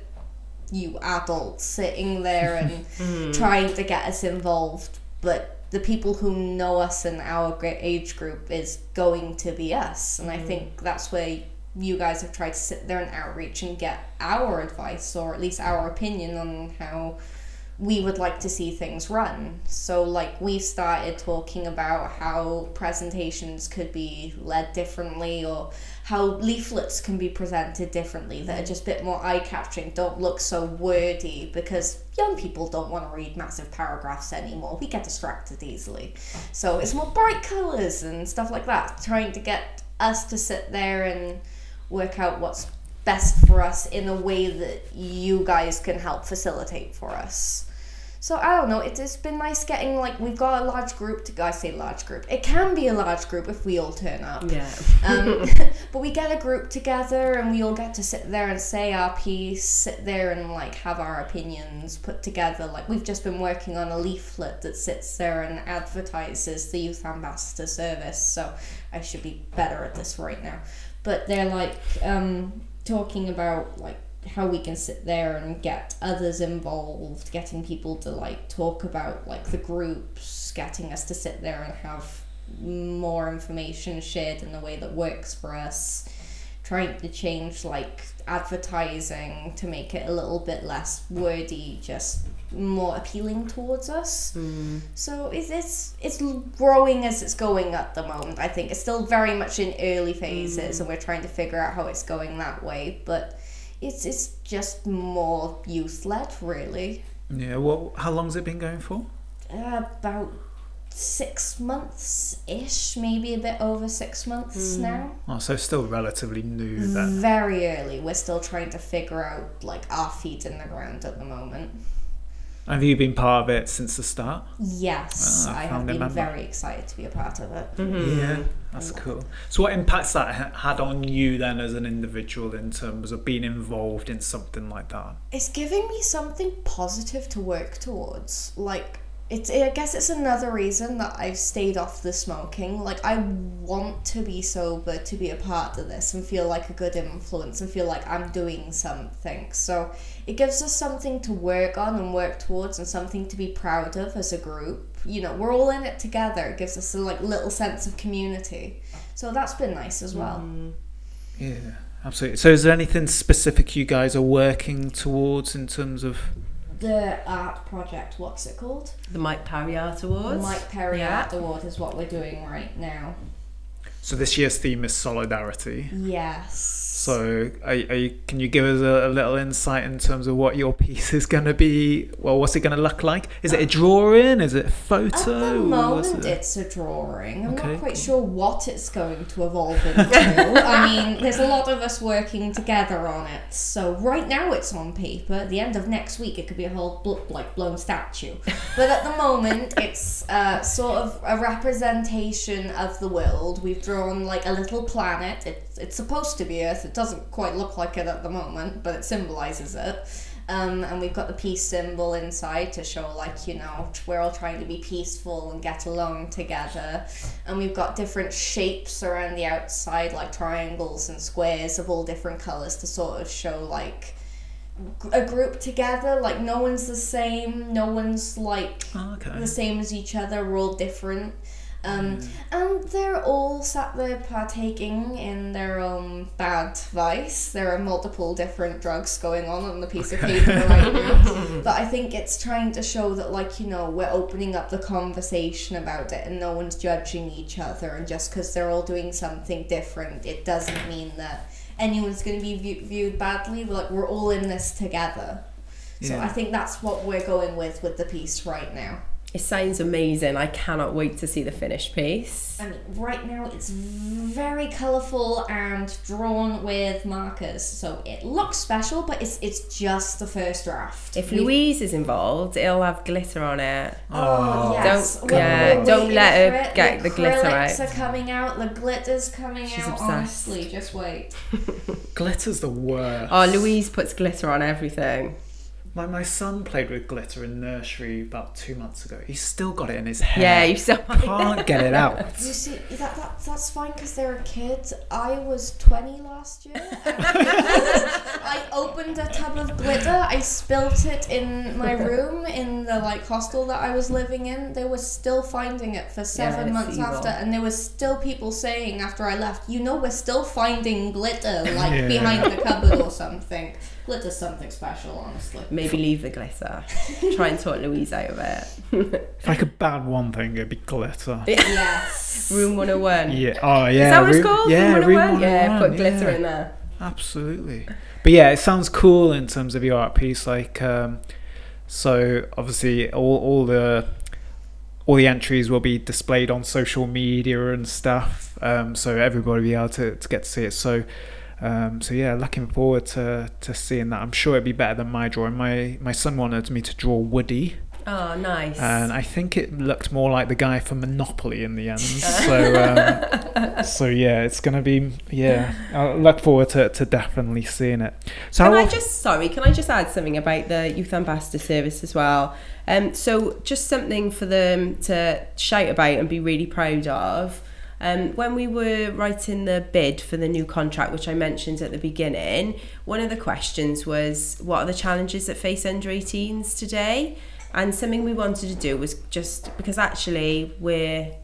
you adults sitting there and trying to get us involved, but the people who know us in our age group is going to be us. And I think that's where you guys have tried to sit there and outreach and get our advice, or at least our opinion on how we would like to see things run. So like we started talking about how presentations could be led differently, or how leaflets can be presented differently that are just a bit more eye-catching, don't look so wordy, because young people don't want to read massive paragraphs anymore. We get distracted easily. So it's more bright colours and stuff like that, trying to get us to sit there and work out what's best for us in a way that you guys can help facilitate for us. So I don't know, it's been nice getting, like, we've got a large group I say large group, it can be a large group if we all turn up. Yeah. But we get a group together and we all get to sit there and say our piece, sit there and like have our opinions put together. Like we've just been working on a leaflet that sits there and advertises the Youth Ambassador Service, so I should be better at this right now. But they're like talking about like how we can sit there and get others involved, getting people to like talk about like the groups, getting us to sit there and have more information shared in a way that works for us, trying to change like advertising to make it a little bit less wordy, just more appealing towards us. So it's growing as it's going at the moment. I think it's still very much in early phases and we're trying to figure out how it's going that way, but it's just more youth-led, really. Yeah, well, how long's it been going for? About 6 months-ish, maybe a bit over 6 months now. Oh, so still relatively new then. Very early. We're still trying to figure out like our feet in the ground at the moment. Have you been part of it since the start? Yes, I have been very excited to be a part of it. Yeah, that's cool. So what impacts that had on you then as an individual in terms of being involved in something like that? It's giving me something positive to work towards. Like, I guess it's another reason that I've stayed off the smoking. Like, I want to be sober to be a part of this and feel like a good influence and feel like I'm doing something. So it gives us something to work on and work towards and something to be proud of as a group. You know, we're all in it together. It gives us a like little sense of community. So that's been nice as well. Yeah, absolutely. So is there anything specific you guys are working towards in terms of... The art project, what's it called? The Mike Parry Art Awards. The Mike Parry Art Award is what we're doing right now. So this year's theme is solidarity. Yes. So can you give us a little insight in terms of what your piece is going to be? Well, what's it going to look like? Is it a drawing? Is it a photo? At the moment, it's a drawing. I'm not quite sure what it's going to evolve into. I mean, there's a lot of us working together on it. So right now it's on paper. At the end of next week, it could be a whole blown statue. But at the moment, it's sort of a representation of the world. We've drawn like a little planet. It's supposed to be Earth. It doesn't quite look like it at the moment, but it symbolises it. And we've got the peace symbol inside to show, like, you know, we're all trying to be peaceful and get along together. And we've got different shapes around the outside, like triangles and squares of all different colours to sort of show, like, a group together. Like, no one's the same, no one's, like, the same as each other, we're all different. And they're all sat there partaking in their own bad vice. There are multiple different drugs going on the piece of paper right now. But I think it's trying to show that, like, you know, we're opening up the conversation about it and no one's judging each other. And just because they're all doing something different, it doesn't mean that anyone's going to be viewed badly. We're all in this together. So I think that's what we're going with the piece right now. It sounds amazing. I cannot wait to see the finished piece. I mean, right now it's very colourful and drawn with markers, so it looks special, but it's just the first draft. If Louise is involved, it'll have glitter on it. Oh, yes. Don't let her get the glitter out. The acrylics are coming out, the glitter's coming She's out. obsessed. Honestly, just wait. Glitter's the worst. Oh, Louise puts glitter on everything. My son played with glitter in nursery about 2 months ago. He's still got it in his hair. Yeah, you still can't get it out. You see, that's fine because they're a kid. I was 20 last year. I opened a tub of glitter. I spilt it in my room in the hostel that I was living in. They were still finding it for 7 months after, and there was still people saying after I left, we're still finding glitter behind the cupboard or something. Glitter's something special, honestly. Maybe leave the glitter. Try and talk Louise out of it. If I could ban one thing, it'd be glitter. Yes. Room 101. Yeah. Oh, yeah. Is that what it's called? Yeah, Room 101? Yeah, 101, put glitter in there. Absolutely. But yeah, it sounds cool in terms of your art piece. So obviously all the entries will be displayed on social media and stuff. So everybody will be able to get to see it. So yeah, looking forward to seeing that. I'm sure it'd be better than my drawing. My son wanted me to draw Woody. Oh, nice. And I think it looked more like the guy from Monopoly in the end. So yeah, it's gonna be I look forward to definitely seeing it. So can I just add something about the Youth Ambassador Service as well? So just something for them to shout about and be really proud of. When we were writing the bid for the new contract, which I mentioned at the beginning, one of the questions was, what are the challenges that face under 18s today? And something we wanted to do was just, because actually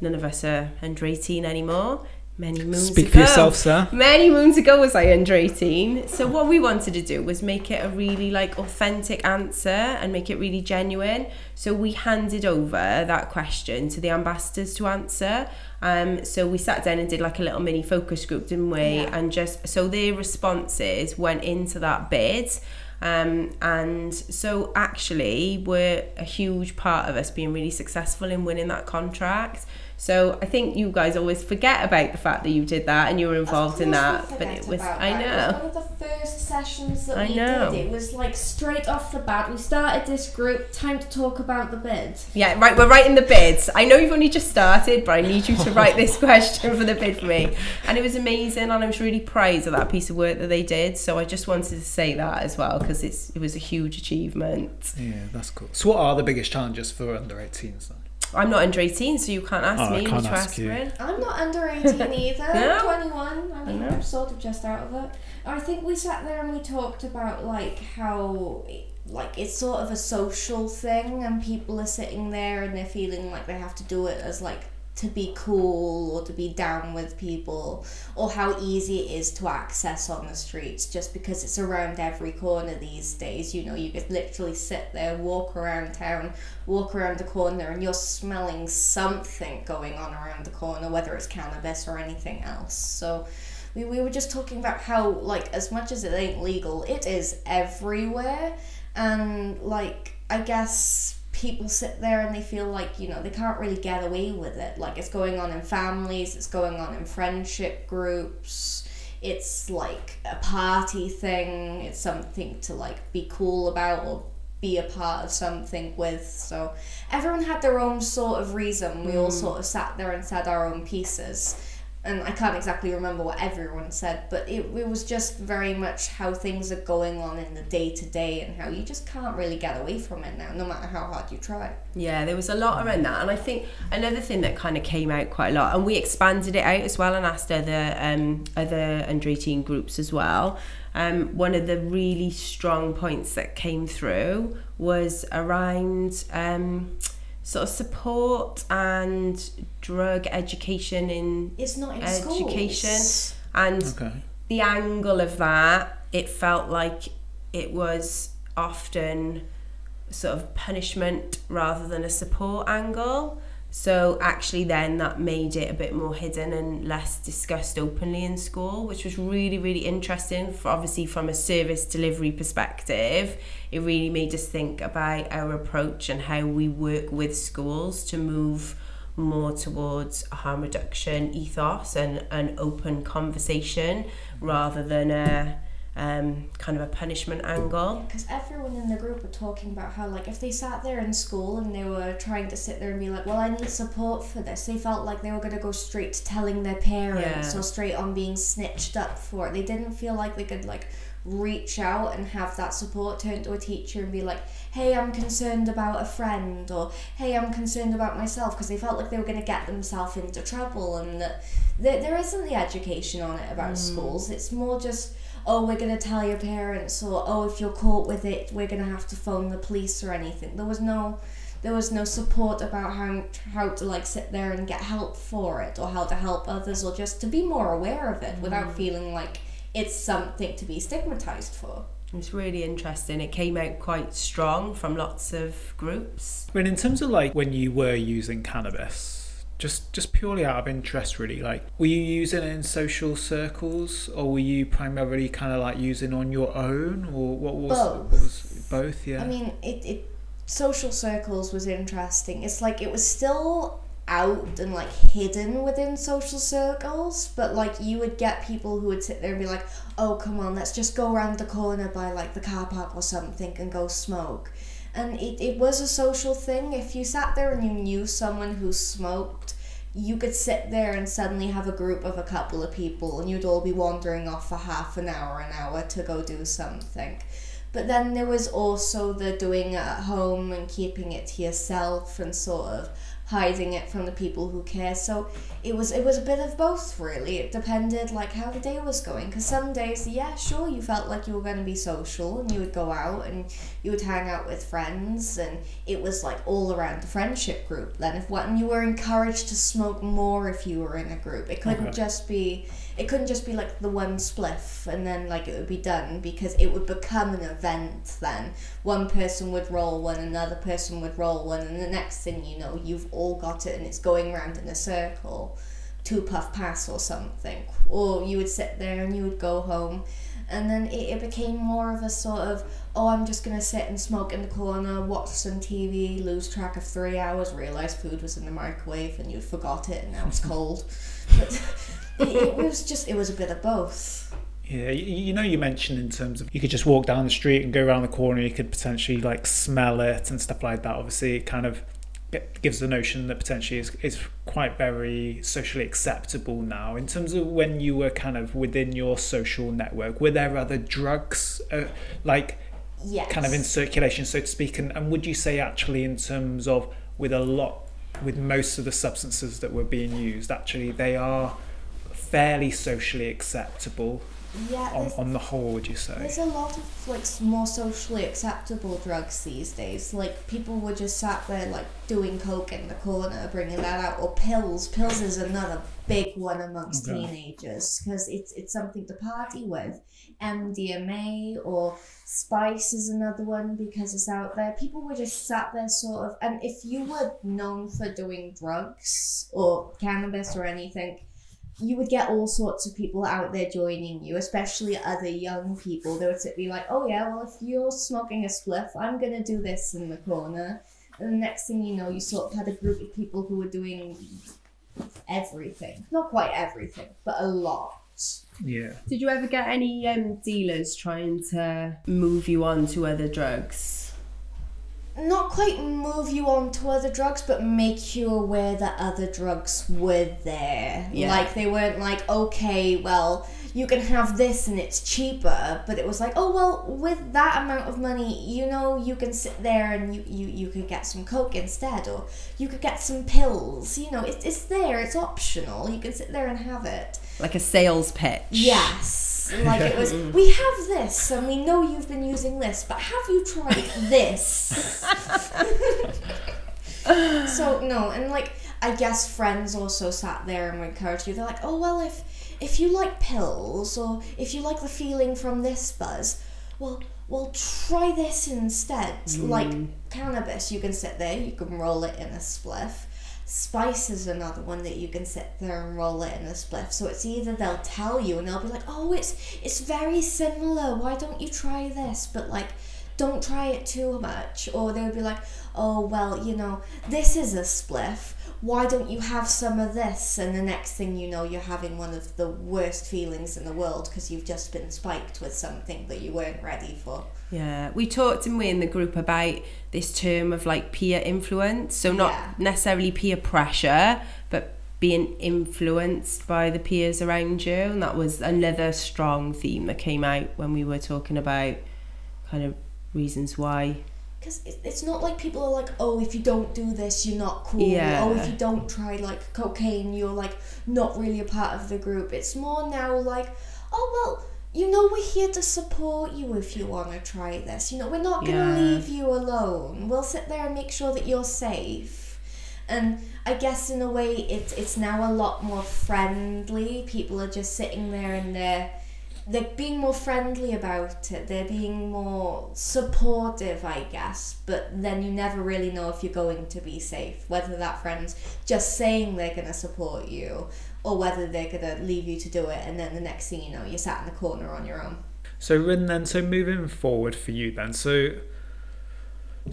none of us are under 18 anymore. Many moons ago. Speak for yourself, sir. Many moons ago was I under 18. So what we wanted to do was make it a really authentic answer and make it really genuine. So we handed over that question to the ambassadors to answer. So we sat down and did a little mini focus group, didn't we? Yeah. And so their responses went into that bid. And so actually were a huge part of us being really successful in winning that contract. So I think you guys always forget about the fact that you did that and you were involved in that. But it was, I know. It was one of the first sessions that we did. It was straight off the bat. We started this group, time to talk about the bid. Yeah, right, we're writing the bids. I know you've only just started, but I need you to write this question for the bid for me. And it was amazing, and I was really proud of that piece of work that they did. So I just wanted to say that as well, because it was a huge achievement. Yeah, that's cool. So what are the biggest challenges for under 18s then? I'm not under 18, so you can't ask me. I can't ask you. I'm not under 18 either. No? I'm 21. I mean, I'm sort of just out of it. I think we sat there and we talked about how it's sort of a social thing, and people are sitting there and they're feeling like they have to do it as to be cool or to be down with people, or how easy it is to access on the streets just because it's around every corner these days. You could literally sit there, walk around town, walk around the corner, and you're smelling something going on around the corner, whether it's cannabis or anything else. So we were just talking about how as much as it ain't legal, it is everywhere, and I guess people sit there and they feel they can't really get away with it. It's going on in families, it's going on in friendship groups, it's a party thing, it's something to be cool about or be a part of something with. So everyone had their own sort of reason. We all sort of sat there and said our own pieces. And I can't exactly remember what everyone said, but it was just very much how things are going on in the day-to-day and how you just can't really get away from it now, no matter how hard you try. Yeah, there was a lot around that. And I think another thing that kind of came out quite a lot, and we expanded it out as well and asked other under 18 groups as well. One of the really strong points that came through was around sort of support and drug education in it's not in education schools. And the angle of that, it felt like it was often sort of punishment rather than a support angle. So actually then that made it a bit more hidden and less discussed openly in school, which was really, really interesting. Obviously from a service delivery perspective, it really made us think about our approach and how we work with schools to move more towards a harm reduction ethos and an open conversation rather than a kind of a punishment angle. Because everyone in the group were talking about how, like, if they sat there in school and they were trying to sit there and be like, well, I need support for this, they felt like they were going to go straight to telling their parents or straight on being snitched up for it. They didn't feel like they could, like, reach out and have that support, turn to a teacher and be like, hey, I'm concerned about a friend, or hey, I'm concerned about myself, because they felt like they were going to get themselves into trouble, and that there isn't the education on it about schools. It's more just, oh, we're going to tell your parents, or oh, if you're caught with it, we're going to have to phone the police or anything. There was no support about how to, like, sit there and get help for it, or how to help others, or just to be more aware of it without feeling like it's something to be stigmatized for. It's really interesting. It came out quite strong from lots of groups. I mean, in terms of, like, when you were using cannabis, just purely out of interest, really, like, were you using it in social circles, or were you primarily kind of like using on your own, or what was both? Yeah. I mean, it social circles was interesting. It's like it was still out and, like, hidden within social circles, but, like, you would get people who would sit there and be like, oh, come on, let's just go around the corner by, like, the car park or something and go smoke. And it was a social thing. If you sat there and you knew someone who smoked, you could sit there and suddenly have a group of a couple of people and you'd all be wandering off for half an hour to go do something. But then there was also the doing it at home and keeping it to yourself and sort of hiding it from the people who care. So it was a bit of both, really. It depended, like, how the day was going, because some days, yeah, sure, you felt like you were going to be social and you would go out and you would hang out with friends, and it was, like, all around the friendship group. Then you were encouraged to smoke more if you were in a group. It couldn't just be like the one spliff and then, like, it would be done, because it would become an event then. One person would roll one, another person would roll one, and the next thing you know, you've all got it and it's going round in a circle, 2 puff pass or something. Or you would sit there and you would go home, and then it became more of a sort of, oh, I'm just going to sit and smoke in the corner, watch some TV, lose track of 3 hours, realise food was in the microwave and you forgot it and now it's cold. But it was a bit of both. Yeah, you mentioned in terms of you could just walk down the street and go around the corner, you could potentially, like, smell it and stuff like that. Obviously, it kind of gives the notion that potentially is quite very socially acceptable now. In terms of when you were kind of within your social network, were there other drugs, Yes. kind of in circulation, so to speak? And would you say, actually, in terms of with most of the substances that were being used, actually they are fairly socially acceptable? Yeah, on the whole, would you say? There's a lot of, like, more socially acceptable drugs these days. Like, people were just sat there, like, doing coke in the corner, bringing that out, or pills. Pills is another big one amongst teenagers, because it's something to party with. MDMA or spice is another one, because it's out there. People were just sat there sort of, and if you were known for doing drugs or cannabis or anything, you would get all sorts of people out there joining you, especially other young people. They would be like, oh yeah, well, if you're smoking a spliff, I'm going to do this in the corner. And the next thing you know, you sort of had a group of people who were doing everything. Not quite everything, but a lot. Yeah. Did you ever get any dealers trying to move you on to other drugs? Not quite move you on to other drugs, but make you aware that other drugs were there. Yeah. Like, they weren't like, okay, well, you can have this and it's cheaper, but it was like, oh, well, with that amount of money, you can sit there and you could get some coke instead, or you could get some pills. It's there, it's optional. You can sit there and have it. Like a sales pitch. Yes. Like, it was, we have this and we know you've been using this, but have you tried this? So, no, and, like, I guess friends also sat there and encouraged you. They're like, oh, well, if you like pills, or if you like the feeling from this buzz, well, try this instead. Like cannabis, you can sit there, you can roll it in a spliff. Spice is another one that you can sit there and roll it in a spliff. So it's either they'll tell you and they'll be like, oh, it's very similar, why don't you try this, but like don't try it too much. Or they'll be like, oh well, you know, this is a spliff, why don't you have some of this? And the next thing you know, you're having one of the worst feelings in the world because you've just been spiked with something that you weren't ready for. Yeah, we talked, didn't we, in the group about this term of like peer influence. So not necessarily peer pressure, but being influenced by the peers around you. And that was another strong theme that came out when we were talking about kind of reasons why. Because it's not like people are like, oh, if you don't do this, you're not cool. Yeah. Oh, if you don't try like cocaine, you're like not really a part of the group. It's more now like, oh, well, you know, we're here to support you if you want to try this. You know, we're not going to leave you alone. We'll sit there and make sure that you're safe. And I guess in a way it's now a lot more friendly. People are just sitting there and they're being more friendly about it. They're being more supportive, I guess. But then you never really know if you're going to be safe. Whether that friend's just saying they're going to support you, or whether they're going to leave you to do it, and then the next thing you know, you're sat in the corner on your own. So Rin, then, so moving forward for you then, so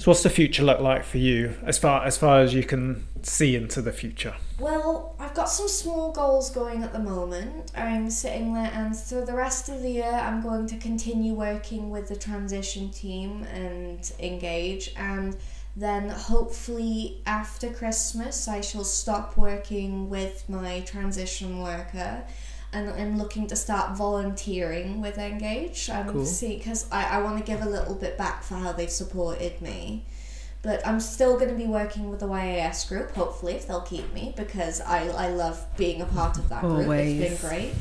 what's the future look like for you as far as you can see into the future? Well, I've got some small goals going at the moment. I'm sitting there, and so the rest of the year I'm going to continue working with the transition team and N-Gage, and then hopefully after Christmas I shall stop working with my transition worker, and I'm looking to start volunteering with N-Gage. Cool. See, because I want to give a little bit back for how they've supported me. But I'm still going to be working with the YAS group, hopefully, if they'll keep me, because I love being a part of that group. Always. It's been great.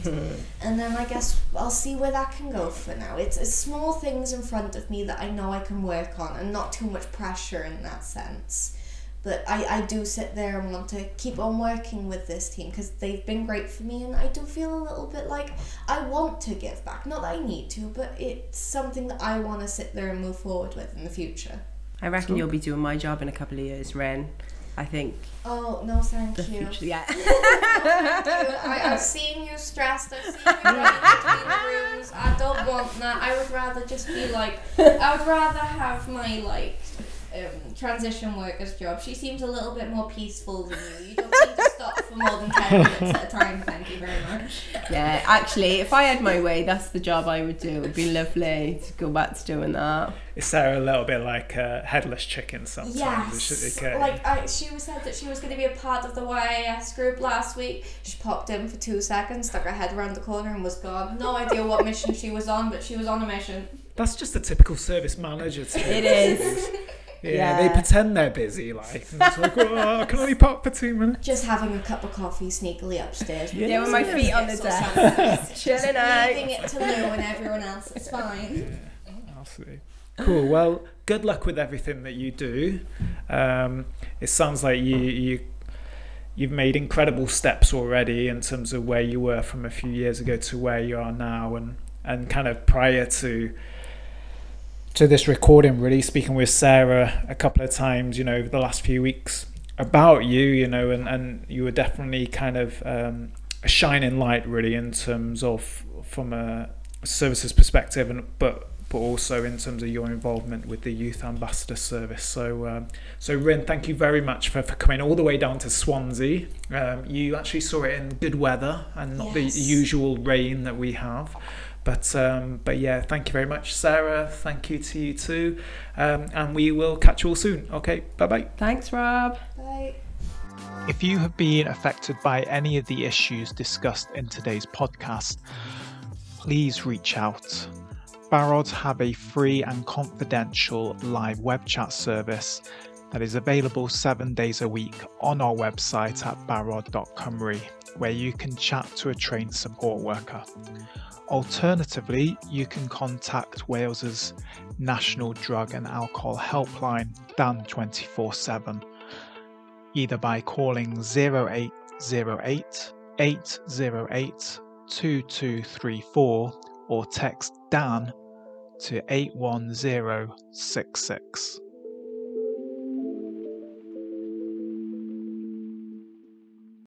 And then I guess I'll see where that can go for now. It's small things in front of me that I know I can work on, and not too much pressure in that sense. But I do sit there and want to keep on working with this team because they've been great for me, and I do feel a little bit like I want to give back. Not that I need to, but it's something that I want to sit there and move forward with in the future. I reckon you'll be doing my job in a couple of years, Ren. I think. Oh, no, thank you. Future, yeah. No, thank you. I've seen you stressed. I've seen you running between the rooms. I don't want that. I would rather just be like, I would rather have my like transition worker's job. She seems a little bit more peaceful than you. You don't need to stop for more than 10 minutes at a time. Thank you very much. Yeah, actually, if I had my way, that's the job I would do. It would be lovely to go back to doing that. Is Sarah a little bit like a headless chicken sometimes? Yes. Like she said that she was going to be a part of the YAS group last week. She popped in for 2 seconds, stuck her head around the corner and was gone. No idea what mission she was on, but she was on a mission. That's just a typical service manager too. It is. Yeah, they pretend they're busy, like, and it's like, oh, I can only pop for 2 minutes. Just having a cup of coffee sneakily upstairs. Yeah, with my feet on the desk. Chilling out. Leaving it to Lou and everyone else. It's fine. Yeah, absolutely. Cool. Well, good luck with everything that you do. It sounds like you've made incredible steps already in terms of where you were from a few years ago to where you are now, and kind of prior to this recording, really speaking with Sarah a couple of times, over the last few weeks about you, and you were definitely kind of a shining light, really, in terms of from a services perspective, but also in terms of your involvement with the Youth Ambassador Service. So Rin, thank you very much for coming all the way down to Swansea. You actually saw it in good weather and not the usual rain that we have. But yeah, thank you very much, Sarah. Thank you to you too. And we will catch you all soon. Okay, bye-bye. Thanks, Rob. Bye. If you have been affected by any of the issues discussed in today's podcast, please reach out. Barod have a free and confidential live web chat service that is available 7 days a week on our website at barod.cymru, where you can chat to a trained support worker. Alternatively, you can contact Wales's National Drug and Alcohol Helpline, Dan 24/7, either by calling 0808 808 2234 or text Dan to 81066.